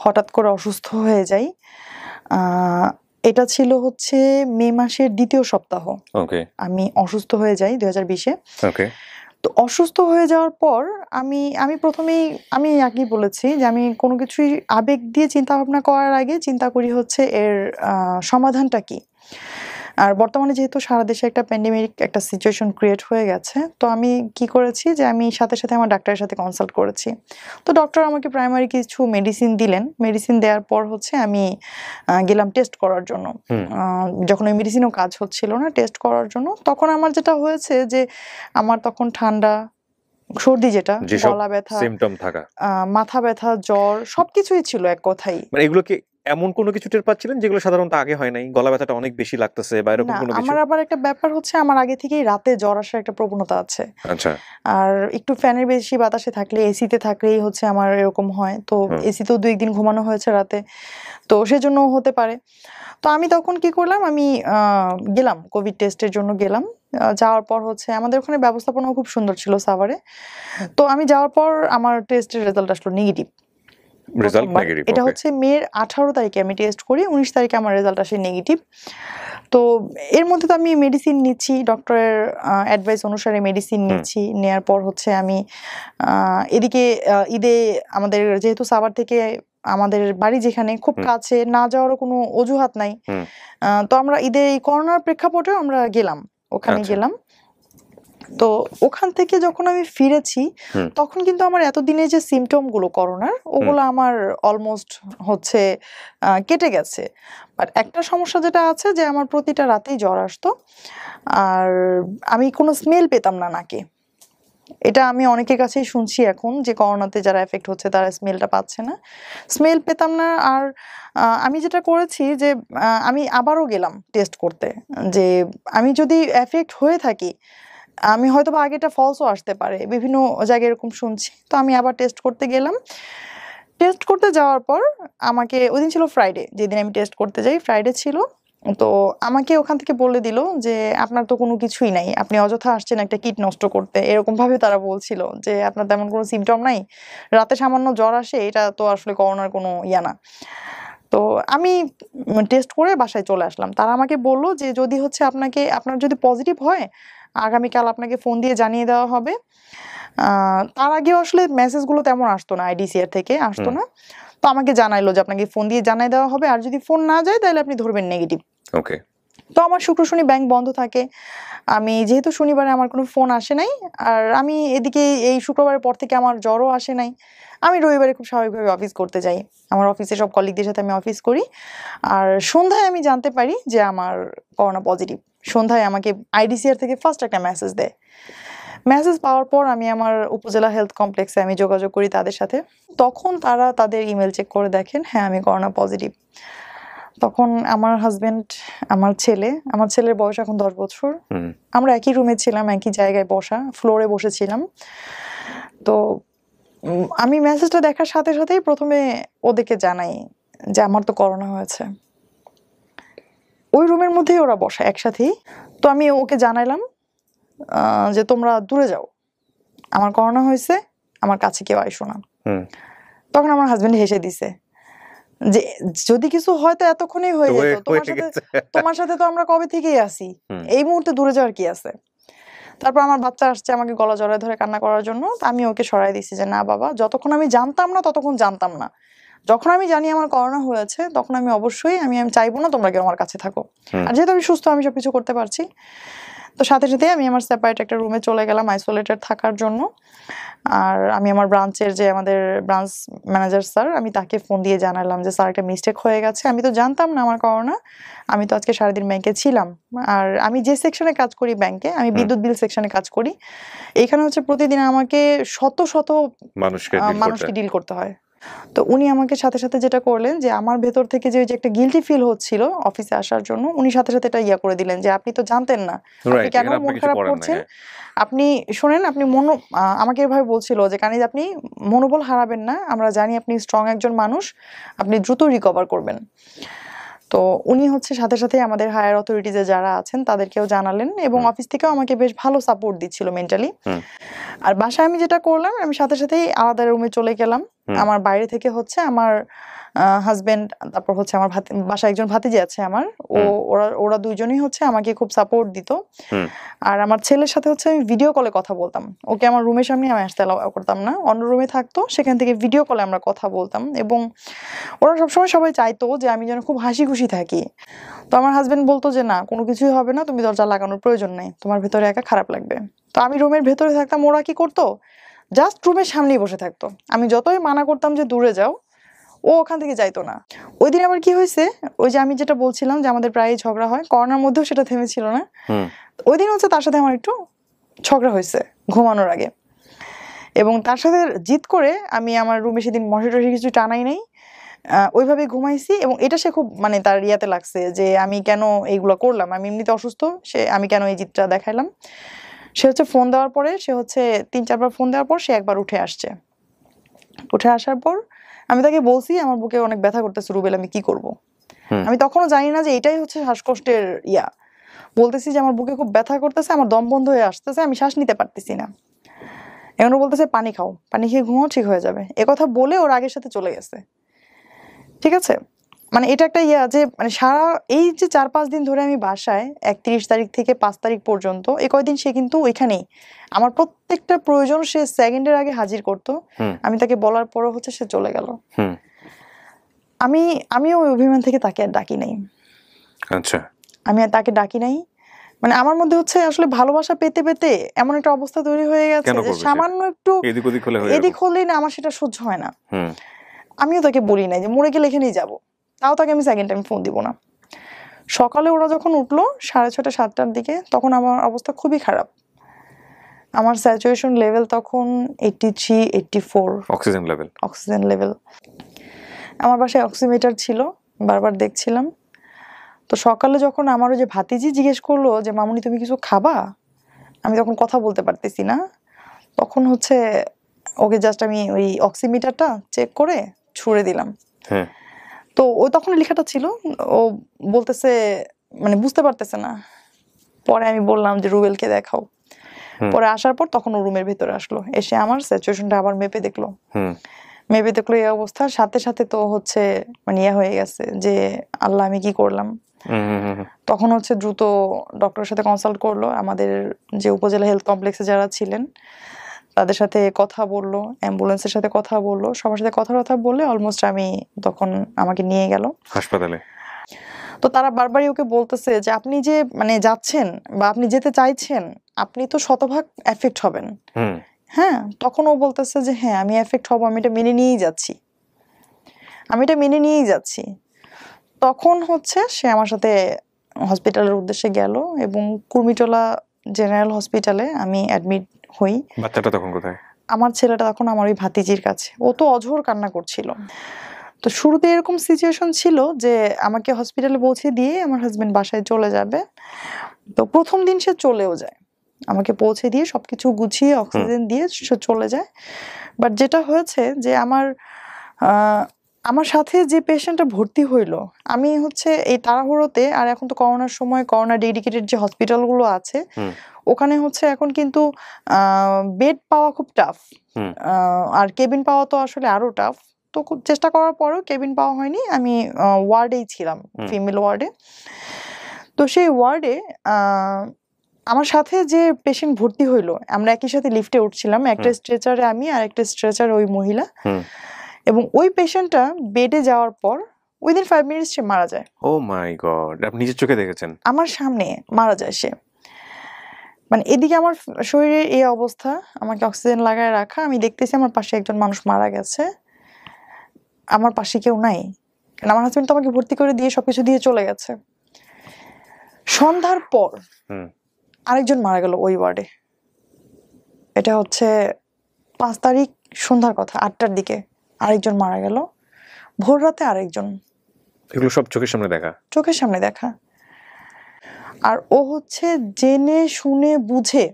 হঠাৎ করে অসুস্থ হয়ে যাই। এটা ছিল হচ্ছে মে মাসের 2য় সপ্তাহ। আমি অসুস্থ হয়ে যাই 2020-এ। তো অসুস্থ হয়ে যাওয়ার পর আমি প্রথমেই আমি আগেই বলেছি যে আমি কোনো কিছুই আবেগ দিয়ে চিন্তা ভাবনা করার আগে চিন্তা করি হচ্ছে এর সমাধানটা কি। আর বর্তমানে যেহেতু সারা দেশে একটা প্যান্ডেমিক একটা সিচুয়েশন ক্রিয়েট হয়ে গেছে, তো আমি কি করেছি যে আমি সাথে সাথে আমার ডাক্তারের সাথে কনসাল্ট করেছি। তো ডক্টর আমাকে প্রাইমারি কিছু মেডিসিন দিলেন। মেডিসিন দেওয়ার পর হচ্ছে আমি গেলাম টেস্ট করার জন্য। যখন ওই মেডিসিনও কাজ হচ্ছিল না, টেস্ট করার জন্য, তখন আমার যেটা হয়েছে যে আমার তখন ঠান্ডা, সর্দি, যেটা গলা ব্যথা, সিম্পটম থাকা, মাথা ব্যথা, জ্বর সবকিছুই ছিল এক কথাই। মানে এগুলো কি এমন কোনো কিছু টের পাচ্ছিলেন যেগুলো সাধারণত আগে হয় নাই? গলা ব্যথাটা অনেক বেশি লাগতেছে বা এরকম কোনো কিছু? আমার আবার একটা ব্যাপার হচ্ছে আমার আগে থেকেই রাতে জ্বর আসার একটা প্রবণতা আছে। আচ্ছা। আর একটু ফ্যানের বেশি বাতাসে থাকলে, এসিতে থাকলেই হচ্ছে আমার এরকম হয়। তো এসিতেও 2-1 দিন ঘুমানো হয়েছে রাতে, তো সেজন্য হতে পারে। তো আমি তখন কি করলাম, আমি গেলাম কোভিড টেস্টের জন্য গেলাম। যাওয়ার পর হচ্ছে আমাদের ওখানে ব্যবস্থাপনাও খুব সুন্দর ছিল সাভারে। তো আমি যাওয়ার পর আমার টেস্টের রেজাল্ট আসলো নেগেটিভ। এটা হচ্ছে মের 18 তারিখে আমি টেস্ট করি, 19 তারিখে আমার রেজাল্ট আসে নেগেটিভ। তো এর মধ্যে তো আমি মেডিসিন নিচ্ছি, ডক্টরের অ্যাডভাইস অনুসারে মেডিসিন নিচ্ছি। নেয়ার পর হচ্ছে আমি এদিকে ঈদে আমাদের যেহেতু সাভার থেকে আমাদের বাড়ি যেখানে খুব কাছে, না যাওয়ারও কোনো অজুহাত নাই। তো আমরা ঈদে এই করোনার প্রেক্ষাপটে আমরা গেলাম, ওখানে গেলাম। তো ওখান থেকে যখন আমি ফিরেছি তখন কিন্তু আমার এতদিনের যে সিমটম গুলো করোনার, ওগুলো আমার অলমোস্ট হচ্ছে কেটে গেছে। বাট একটা সমস্যা যেটা আছে যে আমার প্রতিটা রাতেই জ্বর আসতো, আর আমি কোনো স্মেল পেতাম না নাকে। এটা আমি অনেকের কাছেই শুনছি এখন যে করোনাতে যারা এফেক্ট হচ্ছে তারা স্মেলটা পাচ্ছে না, স্মেল পেতাম না। আর আমি যেটা করেছি যে আমি আবারও গেলাম টেস্ট করতে, যে আমি যদি এফেক্ট হয়ে থাকি, আমি হয়তো বা আগেটা ফলসও আসতে পারে, বিভিন্ন জায়গায় এরকম শুনছি। তো আমি আবার টেস্ট করতে গেলাম। টেস্ট করতে যাওয়ার পর আমাকে, ওই দিন ছিল ফ্রাইডে, যেদিন আমি টেস্ট করতে যাই ফ্রাইডে ছিল। তো আমাকে ওখান থেকে বলে দিল যে আপনার তো কোনো কিছুই নাই, আপনি অযথা আসছেন একটা কিট নষ্ট করতে, এরকম ভাবে তারা বলছিল যে আপনার তেমন কোনো সিমটম নাই, রাতে সামান্য জ্বর আসে, এটা তো আসলে করোনার কোনো ইয়া না। তো আমি টেস্ট করে বাসায় চলে আসলাম। তারা আমাকে বলল যে যদি হচ্ছে আপনার যদি পজিটিভ হয়, আগামীকাল আপনাকে ফোন দিয়ে জানিয়ে দেওয়া হবে। তার আগেও আসলে মেসেজগুলো তেমন আসতো না, আইডিসিআর থেকে আসতো না। তো আমাকে জানাইলো যে আপনাকে ফোন দিয়ে জানিয়ে দেওয়া হবে, আর যদি ফোন না যায় তাহলে আপনি ধরবেন নেগেটিভ। ওকে। তো আমার শুক্র শনি ব্যাংক বন্ধ থাকে, আমি যেহেতু শনিবারে আমার কোনো ফোন আসে নাই, আর আমি এদিকে এই শুক্রবারের পর থেকে আমার জ্বরও আসে নাই, আমি রবিবারে খুব স্বাভাবিকভাবে অফিস করতে যাই। আমার অফিসে সব কলিগদের সাথে আমি অফিস করি। আর সন্ধ্যায় আমি জানতে পারি যে আমার করোনা পজিটিভ। সন্ধ্যায় আমাকে আইডিসিআর থেকে ফার্স্ট একটা মেসেজ দেয়। মেসেজ পাওয়ার পর আমি আমার উপজেলা হেলথ কমপ্লেক্সে আমি যোগাযোগ করি তাদের সাথে। তখন তারা তাদের ইমেল চেক করে দেখেন, হ্যাঁ আমি করোনা পজিটিভ। তখন আমার হাজবেন্ড, আমার ছেলের বয়স এখন 10 বছর, আমরা একই রুমে ছিলাম, একই জায়গায় বসা, ফ্লোরে বসেছিলাম। তো আমি মেসেজটা দেখার সাথে সাথেই প্রথমে ওদেরকে জানাই যে আমার তো করোনা হয়েছে। ওই রুমের মধ্যেই ওরা বসা একসাথেই। তো আমি ওকে জানাইলাম যে তোমরা দূরে যাও, আমার করোনা হয়েছে, আমার কাছে কেউ আইসো না। তখন আমার হাজবেন্ড হেসে দিছে যে যদি কিছু হয় তো এতক্ষণই হয়ে যেত, তোমার সাথে তো আমরা কবে থেকেই আছি, এই মুহূর্তে দূরে যাওয়ার কি আছে। তারপর আমার বাচ্চা আসছে আমাকে গলা জড়ায় ধরে কান্না করার জন্য, আমি ওকে সরাই দিছি যে না বাবা, যতক্ষণ আমি জানতাম না ততক্ষণ জানতাম না, যখন আমি জানি আমার করোনা হয়েছে তখন আমি অবশ্যই আমি চাইবো না তোমরা কেউ আমার কাছে থাকো। আর যেহেতু আমি সুস্থ, আমি সবকিছু করতে পারছি, তো সাথে সাথে আমি আমার সেপারেট একটা রুমে চলে গেলাম আইসোলেটেড থাকার জন্য। আর আমি আমার ব্রাঞ্চের যে আমাদের ব্রাঞ্চ ম্যানেজার স্যার, আমি তাকে ফোন দিয়ে জানালাম যে স্যার একটা মিস্টেক হয়ে গেছে, আমি তো জানতাম না আমার করোনা, আমি তো আজকে সারাদিন ব্যাংকে ছিলাম। আর আমি যে সেকশনে কাজ করি ব্যাংকে, আমি বিদ্যুৎ বিল সেকশনে কাজ করি, এইখানে হচ্ছে প্রতিদিন আমাকে শত শত মানুষকে ডিল করতে হয়। তো উনি আমাকে সাথে সাথে যেটা করলেন যে আমার ভেতর থেকে যে একটা গিল্টি ফিল হচ্ছিল অফিসে আসার জন্য, উনি সাথে সাথে এটা করে দিলেন যে আপনি তো জানতেন না, আপনি কেন মন খারাপ করছেন, আপনি শোনেন, আপনি আমাকে এভাবে বলছিল যে কানিজ আপনি মনোবল হারাবেন না, আমরা জানি আপনি স্ট্রং একজন মানুষ, আপনি দ্রুত রিকভার করবেন। তো উনি হচ্ছে সাথে সাথে আমাদের হায়ার অথরিটিজে যারা আছেন তাদেরকেও জানালেন, এবং অফিস থেকেও আমাকে বেশ ভালো সাপোর্ট দিচ্ছিল মেন্টালি। আর বাসায় আমি যেটা করলাম, আমি সাথে সাথেই আলাদা রুমে চলে গেলাম। আমার বাইরে থেকে হচ্ছে আমার হাজবেন্ড, তারপর হচ্ছে আমার বাসায় একজন ভাতিজি আছে আমার, ওরা দুইজনই হচ্ছে আমাকে খুব সাপোর্ট দিত। আর আমার ছেলের সাথে হচ্ছে আমি ভিডিও কলে কথা বলতাম, ওকে আমার রুমের সামনে আমি আসতে অ্যালাউ করতাম না, অন্য রুমে থাকতো, সেখান থেকে ভিডিও কলে আমরা কথা বলতাম। এবং ওরা সবসময় সবাই চাইতো যে আমি যেন খুব হাসি খুশি থাকি। তো আমার হাজবেন্ড বলতো যে না, কোনো কিছুই হবে না, তুমি দরজা লাগানোর প্রয়োজন নেই, তোমার ভেতরে একা খারাপ লাগবে। তো আমি রুমের ভেতরে থাকতাম, ওরা কি করতো, জাস্ট রুমের সামনেই বসে থাকতো, আমি যতই মানা করতাম যে দূরে যাও, ও ওখান থেকে যাইতো না। ওই দিন আবার কি হয়েছে, ওই যে আমি যেটা বলছিলাম যে আমাদের প্রায়ই ঝগড়া হয়, করোনার মধ্যেও সেটা থেমেছিল না। ওই দিন হচ্ছে তার সাথে আমার একটু ঝগড়া হয়েছে ঘুমানোর আগে, এবং তার সাথে জিদ করে আমি আমার রুমে সেদিন মশা টশি কিছু টানাই নাই, ওইভাবে ঘুমাইছি। এবং এটা সে খুব তার ইয়াতে লাগছে যে আমি কেন এইগুলো করলাম, আমি এমনিতে অসুস্থ, আমি কেন এই জিদটা দেখাইলাম। সে হচ্ছে ফোন দেওয়ার পরে, সে হচ্ছে 3-4 বার ফোন দেওয়ার পর সে একবার উঠে আসছে। উঠে আসার পর আমি তাকে বলছি আমার বুকে অনেক ব্যথা করতেছে রুবেল, আমি কি করব। আমি তখনও জানি না যে এটাই হচ্ছে শ্বাসকষ্টের বলতেছি যে আমার বুকে খুব ব্যথা করতেছে, আমার দম বন্ধ হয়ে আসতেছে, আমি শ্বাস নিতে পারতেছি না। এমন বলতেছে পানি খাও, পানি খেয়ে ঘুমাও, ঠিক হয়ে যাবে। কথা বলে ওর আগের সাথে চলে গেছে। ঠিক আছে, এটা একটা যে সারা এই যে 4-5 দিন ধরে আমি বাসায় 31 তারিখ থেকে 5 তারিখ পর্যন্ত এই কয়দিন সে কিন্তু ওইখানেই আমার প্রত্যেকটা প্রয়োজন সে সেকেন্ডের আগে হাজির করতো। আমি তাকে বলার পরও হচ্ছে সে চলে গেল। আমিও ওই অভিমান থেকে তাকে আর ডাকি নাই। আচ্ছা, আমি আর তাকে ডাকি নাই। আমার মধ্যে হচ্ছে আসলে ভালোবাসা পেতে পেতে এমন একটা অবস্থা তৈরি হয়ে গেছে যে সামান্য একটু এদিক হলেই না আমার সেটা সহ্য হয় না। আমিও তাকে বলি নাই যে মরে গেলে এখানেই যাবো, তাও তাকে আমি সেকেন্ড টাইম ফোন দিব না। সকালে ওরা যখন উঠলো 6:30-7টার দিকে, তখন আমার অবস্থা খুবই খারাপ। আমার স্যাচুরেশন লেভেল তখন 83-84 অক্সিজেন লেভেল। আমার বাসায় অক্সিমিটার ছিল, বারবার দেখছিলাম। তো সকালে যখন আমার ওই যে ভাতিজি জিজ্ঞেস করলো যে মামুনি তুমি কিছু খাবা, আমি তখন কথা বলতে পারতেছি না, তখন হচ্ছে ওকে জাস্ট আমি ওই অক্সিমিটারটা চেক করে ছুঁড়ে দিলাম। তো ওই তখন লেখাটা ছিল, ও বলতেছে বুঝতে পারতেছে না। পরে আমি বললাম যে রুবেলকে দেখাও। পরে আসার পর তখন ও রুমের ভেতরে আসলো, এসে আমার সিচুয়েশনটা আবার মেপে দেখলো এই অবস্থা। সাথে সাথে তো হচ্ছে হয়ে গেছে যে আল্লাহ আমি কি করলাম। তখন হচ্ছে দ্রুত ডক্টরের সাথে কনসাল্ট করলো, আমাদের যে উপজেলা হেলথ কমপ্লেক্সে যারা ছিলেন তাদের সাথে কথা বললো, অ্যাম্বুলেন্সের সাথে কথা বললো, সবার সাথে কথা বললে অলমোস্ট তখন আমাকে নিয়ে গেল হাসপাতালে। তো তারা বারবারই ওকে বলতেছে যে আপনি যে যাচ্ছেন বা আপনি যেতে চাইছেন, আপনি তো শতভাগ এফেক্ট হবেন। হ্যাঁ, তখন ও বলতেছে যে হ্যাঁ আমি এফেক্ট হব, আমি এটা মেনে নিয়েই যাচ্ছি। তখন হচ্ছে সে আমার সাথে হসপিটালের উদ্দেশ্যে গেল, এবং কুর্মিটোলা জেনারেল হসপিটালে আমি অ্যাডমিট হই। বাচ্চাটা তখন কোথায়? আমার ছেলেটা তখন আমার ওই ভাতিজির কাছে, ও তো অঝোর কান্না করছিল। তো শুরুতে এরকম সিচুয়েশন ছিল যে আমাকে হসপিটালে পৌঁছে দিয়ে আমার হাজবেন্ড বাসায় চলে যাবে। তো প্রথম দিন সে চলেও যায়, আমাকে পৌঁছে দিয়ে সবকিছু গুছিয়ে অক্সিজেন দিয়ে সে চলে যায়। বাট যেটা হয়েছে যে আমার সাথে যে পেশেন্টটা ভর্তি হইলো, আমি হচ্ছে এই তাড়াহুড়োতে, আর এখন তো করোনার সময় করোনা ডেডিকেটেড যে হসপিটালগুলো আছে ওখানে হচ্ছে এখন কিন্তু বেড পাওয়া খুব টাফ, আর কেবিন পাওয়া তো আসলে আরো টাফ। তো খুব চেষ্টা করার পরেও কেবিন পাওয়া হয়নি, আমি ওয়ার্ডেই ছিলাম, ফিমেল ওয়ার্ডে। তো সেই ওয়ার্ডে আমার সাথে যে পেশেন্ট ভর্তি হইলো, আমরা একই সাথে লিফটে উঠছিলাম, একটা স্ট্রেচারে আমি আর একটা স্ট্রেচারে ওই মহিলা, এবং ওই পেশেন্টটা বেডে যাওয়ার পর উইদিন 5 মিনিটস সে মারা যায়। ও মাই গড, আপনি নিজের চোখে দেখেছেন? আমার সামনে মারা যায় সে। মানে এদিকে আমার শরীরের এই অবস্থা, আমাকে অক্সিজেন লাগায় রাখা, আমি দেখতেছি আমার পাশে একজন মানুষ মারা গেছে, আমার পাশে কেউ নাই, কারণ আমার হাজবেন্ড তো আমাকে ভর্তি করে দিয়ে সবকিছু দিয়ে চলে গেছে। সন্ধ্যার পর আরেকজন মারা গেল ওই ওয়ার্ডে। এটা হচ্ছে 5 তারিখ সন্ধ্যার কথা, 8টার দিকে আরেকজন মারা গেল, ভোর রাতে আরেকজন। এগুলো সব চোখের সামনে দেখা? চোখের সামনে দেখা। আর ও হচ্ছে জেনে শুনে বুঝে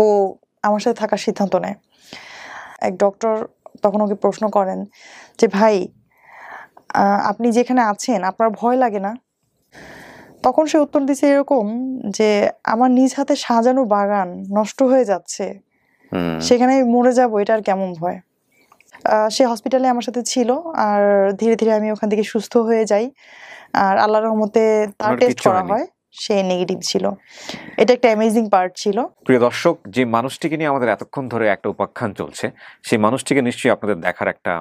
ও আমার সাথে থাকার সিদ্ধান্ত নেয়। এক ডক্টর তখন ওকে প্রশ্ন করেন যে, ভাই আপনি যেখানে আছেন আপনার ভয় লাগে না? তখন সে উত্তর দিছে এরকম যে, আমার নিজ হাতে সাজানো বাগান নষ্ট হয়ে যাচ্ছে, সেখানে মরে যাবো, এটা আর কেমন ভয়। সে হসপিটালে আমার সাথে ছিল, আর ধীরে ধীরে আমি ওখান থেকে সুস্থ হয়ে যাই, আর আল্লাহর রহমতে তার টেস্ট করা হয়, সে নেগেটিভ ছিল। এটা একটা অ্যামেজিং পার্ট ছিল। প্রিয় দর্শক, যে মানুষটিকে নিয়ে আমাদের এতক্ষণ ধরে একটা উপাখ্যান চলছে, সেই মানুষটিকে নিশ্চয়ই আপনাদের দেখার একটা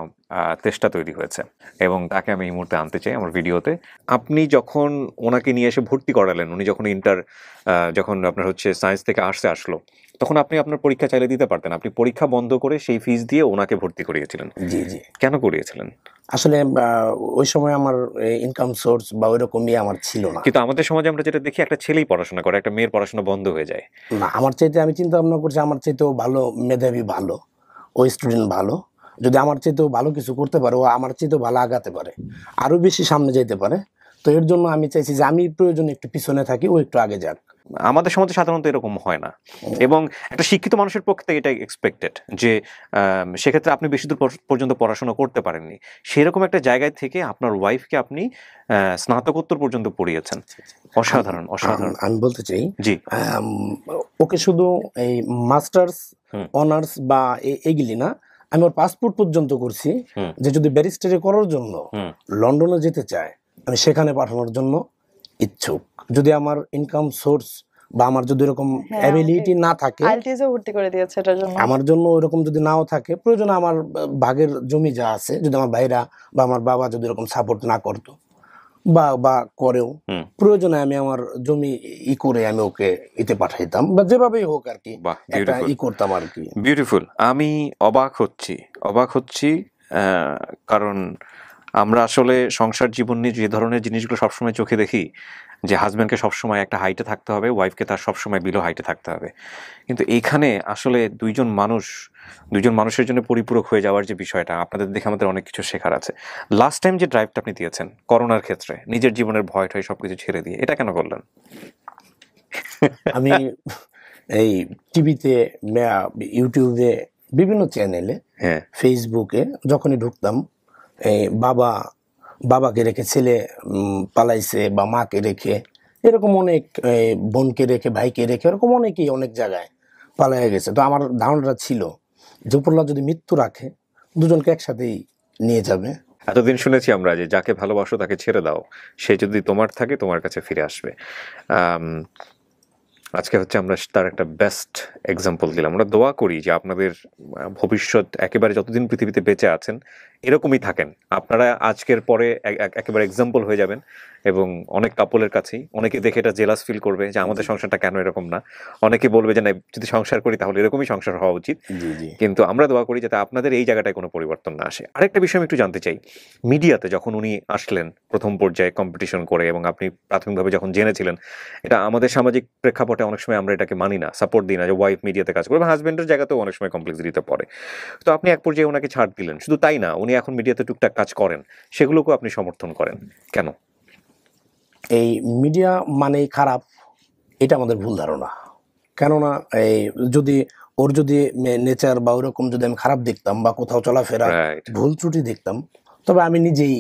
চেষ্টা তৈরি হয়েছে, এবং তাকে আমি এই মুহূর্তে আনতে চাই আমার ভিডিওতে। আপনি যখন ওনাকে নিয়ে এসে ভর্তি করালেন, উনি যখন যখন আপনার হচ্ছে সায়েন্স থেকে আর্টসে আসলো, তখন আপনি আপনার পরীক্ষা চাইলে দিতে পারতেন, আপনি পরীক্ষা বন্ধ করে সেই ফিস দিয়ে ওনাকে ভর্তি করিয়েছিলেন। জি জি। কেন করিয়েছিলেন? আসলে ওই সময় আমার ইনকাম সোর্স বা ওইরকমই আমার ছিল না। কিন্তু আমাদের সমাজে আমরা যেটা দেখি, একটা ছেলেই পড়াশোনা করে, একটা মেয়ের পড়াশোনা বন্ধ হয়ে যায়। না, আমার চাইতে আমি চিন্তা ভাবনা করছি আমার চাইতেও ভালো মেধাবী, ভালো ওই স্টুডেন্ট ভালো, যদি আমার চাইতেও ভালো কিছু করতে পারে, ও আমার চাইতেও ভালো আগাতে পারে, আরো বেশি সামনে যেতে পারে। তো এর জন্য আমি চাইছি যে আমি প্রয়োজনে একটু পিছনে থাকি, ও একটু আগে যাক। আমাদের সমাজে সাধারণত এরকম হয় না, এবং একটা শিক্ষিত মানুষের পক্ষে এটা এক্সপেক্টেড যে সেক্ষেত্রে আপনি বেশি দূর পর্যন্ত পড়াশোনা করতে পারেননি, সেরকম একটা জায়গায় থেকে আপনার ওয়াইফকে আপনি স্নাতকোত্তর পর্যন্ত পড়িয়েছেন। অসাধারণ, অসাধারণ। আমি বলতে চাই, জি, ওকে শুধু এই মাস্টার্স অনার্স বা এইগুলি না, আমি ওর পাসপোর্ট পর্যন্ত করছি, যে যদি ব্যারিস্টারি করার জন্য লন্ডনে যেতে চায় আমি সেখানে পাঠানোর জন্য ইচ্ছুক। যদি আমার ইনকাম সোর্স বা আমার যদি এরকম অ্যাবিলিটি না থাকে, আইএলটিএসে ভর্তি করে দিয়েছে এটার জন্য। আমার জন্য এরকম যদি নাও থাকে, প্রয়োজনে আমার ভাগের জমি যা আছে, যদি আমার ভাইরা বা আমার বাবা যদি এরকম সাপোর্ট না করতো বা করেও, প্রয়োজনে আমি আমার জমি করে আমি ওকে ইতে পাঠাইতাম, বা যেভাবেই হোক আর কি, একটা করতাম আর কি। বিউটিফুল। আমি অবাক হচ্ছি কারণ আমরা আসলে সংসার জীবন নিয়ে যে ধরনের জিনিসগুলো সবসময় চোখে দেখি, যে হাজব্যান্ডকে সবসময় একটা হাইটে থাকতে হবে, ওয়াইফকে তার সবসময় বিলো হাইটে থাকতে হবে, কিন্তু এইখানে আসলে দুইজন মানুষের জন্য পরিপূরক হয়ে যাওয়ার যে বিষয়টা, আপনাদের দেখে আমাদের অনেক কিছু শেখার আছে। লাস্ট টাইম যে ড্রাইভটা আপনি দিয়েছেন করোনার ক্ষেত্রে, নিজের জীবনের ভয় টয় সবকিছু ছেড়ে দিয়ে, এটা কেন করলেন? আমি এই টিভিতে, ইউটিউবে, বিভিন্ন চ্যানেলে, ফেসবুকে যখনই ঢুকতাম, বাবাকে রেখে ছেলে পালাইছে, বা মাকে রেখে, এরকম অনেক বোনকে রেখে, ভাইকে রেখে, এরকম অনেকেই অনেক জায়গায় পালাই গেছে। তো আমার ধারণাটা ছিল যে উপরলা যদি মৃত্যু রাখে, দুজনকে একসাথেই নিয়ে যাবে। এতদিন শুনেছি আমরা যে যাকে ভালোবাসো তাকে ছেড়ে দাও, সে যদি তোমার থাকে তোমার কাছে ফিরে আসবে। আজকে হচ্ছে আমরা তার একটা বেস্ট এক্সাম্পল দিলাম। আমরা দোয়া করি যে আপনাদের ভবিষ্যৎ একেবারে যতদিন পৃথিবীতে বেঁচে আছেন এরকমই থাকেন, আপনারা আজকের পরে একেবারে এক্সাম্পল হয়ে যাবেন, এবং অনেক কাপলের কাছেই অনেকে দেখে এটা জেলাস ফিল করবে যে আমাদের সংসারটা কেন এরকম না, অনেকে বলবে যে না, যদি সংসার করি তাহলে এরকমই সংসার হওয়া উচিত। কিন্তু আমরা দোয়া করি যাতে আপনাদের এই জায়গাটায় কোনো পরিবর্তন না আসে। আরেকটা বিষয় আমি একটু জানতে চাই, মিডিয়াতে যখন উনি আসলেন প্রথম পর্যায়ে কম্পিটিশন করে, এবং আপনি প্রাথমিকভাবে যখন জেনেছিলেন, এটা আমাদের সামাজিক প্রেক্ষাপটে অনেক সময় আমরা এটাকে মানি না, সাপোর্ট দিই না, যে ওয়াইফ মিডিয়াতে কাজ করে, বা হাজব্যান্ডের জায়গাতেও অনেক সময় কমপ্লেক্সিটিতে পড়ে। তো আপনি এক পর্যায়ে ওনাকে ছাড় দিলেন, শুধু তাই না, উনি এখন মিডিয়াতে টুকটাক কাজ করেন, সেগুলোকেও আপনি সমর্থন করেন কেন? এই মিডিয়া মানেই খারাপ, এটা আমাদের ভুল ধারণা। কেননা এই যদি ওর যদি নেচার বা ওরকম যদি আমি খারাপ দেখতাম বা কোথাও চলাফেরা রাইট। ভুল ত্রুটি দেখতাম, তবে আমি নিজেই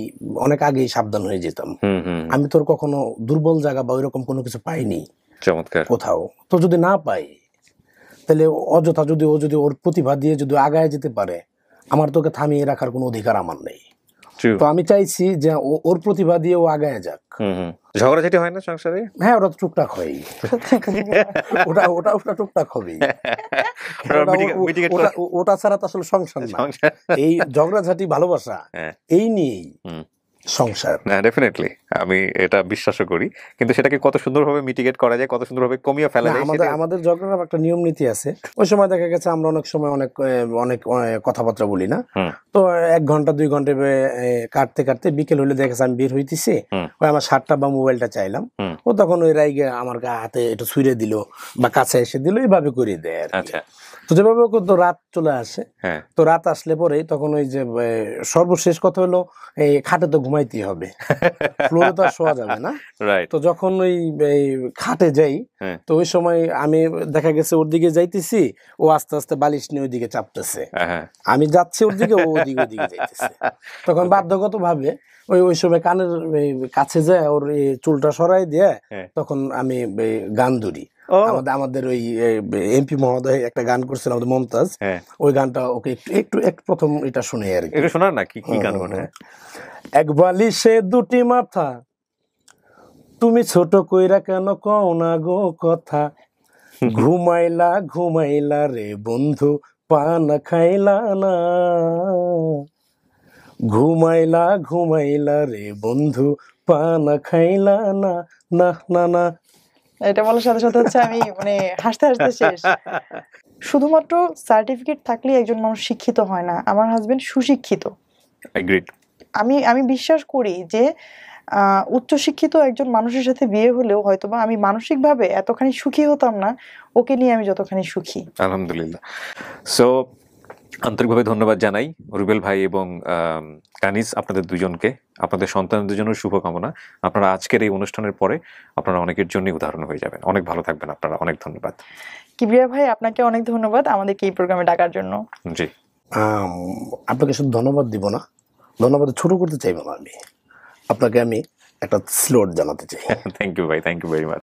অনেক আগেই সাবধান হয়ে যেতাম। আমি তোর কখনো দুর্বল জায়গা বা ওইরকম কোনো কিছু পাইনি চমৎকার। কোথাও। তো যদি না পাই, তাহলে অযথা যদি ও যদি ওর প্রতিভা দিয়ে যদি আগায় যেতে পারে, আমার তোকে থামিয়ে রাখার কোনো অধিকার আমার নেই। True. তো আমি চাইছি যে ওর প্রতিভা দিয়ে ও আগায় যাক। ঝগড়াঝাটি হয় না সংসারে? হ্যাঁ, ওটা তো টুকটাক হয়। ওটা ওটা ওটা টুকটাক হবেই। ওটা ছাড়া তো আসলে সংসার না। এই ঝগড়াঝাটি ভালোবাসা এই নিয়েই সংসার। না, ডেফিনেটলি আমি এটা বিশ্বাসও করি, কিন্তু সেটাকে কত সুন্দরভাবে মিটিগেট করা যায়, কত সুন্দরভাবে কমিয়ে ফেলা যায়। আমাদের ঝগড়ার একটা নিয়ম নীতি আছে। ওই সময় দেখা গেছে আমরা অনেক সময় অনেক অনেক কথাবার্তা বলি না, তো 1 ঘন্টা 2 ঘন্টা কাটতে কাটতে বিকেল হলে দেখা গেছে আমি বের হইতেছি, ওই আমার শার্টটা বা মোবাইলটা চাইলাম, ও তখন ওই রাইগে আমার হাতে একটু ছুঁড়ে দিল বা কাছে এসে দিল, এইভাবে করে দেয় আর কি। আচ্ছা। তো যেভাবে তো রাত চলে আসে, তো রাত আসলে পরে তখন ওই যে সর্বশেষ কথা হলো এই খাটে তো ঘুমাইতেই হবে, ফ্লোরে তো আর শোয়া যাবে না। তো যখন ওই খাটে যাই, তো ওই সময় আমি দেখা গেছে ওর দিকে যাইতেছি, ও আস্তে আস্তে বালিশ নিয়ে ওইদিকে চাপতেছে, আমি যাচ্ছি ওর দিকে, ও ওদিকে যাইতেছে। তখন বাধ্যগত ভাবে ওই সময় কানের কাছে যায় ওর চুলটা সরাই দিয়ে তখন আমি গান ধরি। আমাদের ওই এমপি মহোদয় একটা গান করছেন আমাদের মমতাজ, ওই গানটা ওকে একটু প্রথম এটা শুনে আর কি। শোনার না কি গান? এক বালিশে 2টি মাথা, তুমি ছোট কইরা কেন কও না গো কথা, ঘুমাইলা ঘুমাইলা রে বন্ধু পান খাইলা না, ঘুমাইলা ঘুমাইলা রে বন্ধু পান খাইলা না, না না না। এটা বলার সাথে সাথে হচ্ছে আমি মানে হাসতে হাসতে শেষ। শুধুমাত্র সার্টিফিকেট থাকলেই একজন মানুষ শিক্ষিত হয় না। আমার হাজবেন্ড সুশিক্ষিত। এগ্রিড। আমি বিশ্বাস করি যে উচ্চশিক্ষিত একজন মানুষের সাথে বিয়ে হলেও হয়তোবা আমি মানসিকভাবে এতখানি সুখী হতাম না ওকে নিয়ে আমি যতখানি সুখী। আলহামদুলিল্লাহ। সো আন্তরিকভাবে ধন্যবাদ জানাই রুবেল ভাই এবং কানিজ, আপনাদের দুজনকে, আপনাদের সন্তানদের জন্য শুভকামনা। আপনারা আজকের এই অনুষ্ঠানের পরে আপনারা অনেকের জন্যই উদাহরণ হয়ে যাবেন। অনেক ভালো থাকবেন আপনারা। অনেক ধন্যবাদ। কিবরিয়া ভাই, আপনাকে অনেক ধন্যবাদ আমাদেরকে এই প্রোগ্রামে ডাকার জন্য। জি, আপনাকে শুধু ধন্যবাদ দিব না, ধন্যবাদ ছোট করতে চাইব না, আপনাকে আমি একটা স্লোট জানাতে চাই। থ্যাংক ইউ ভাই, থ্যাংক ইউ ভেরি মাচ।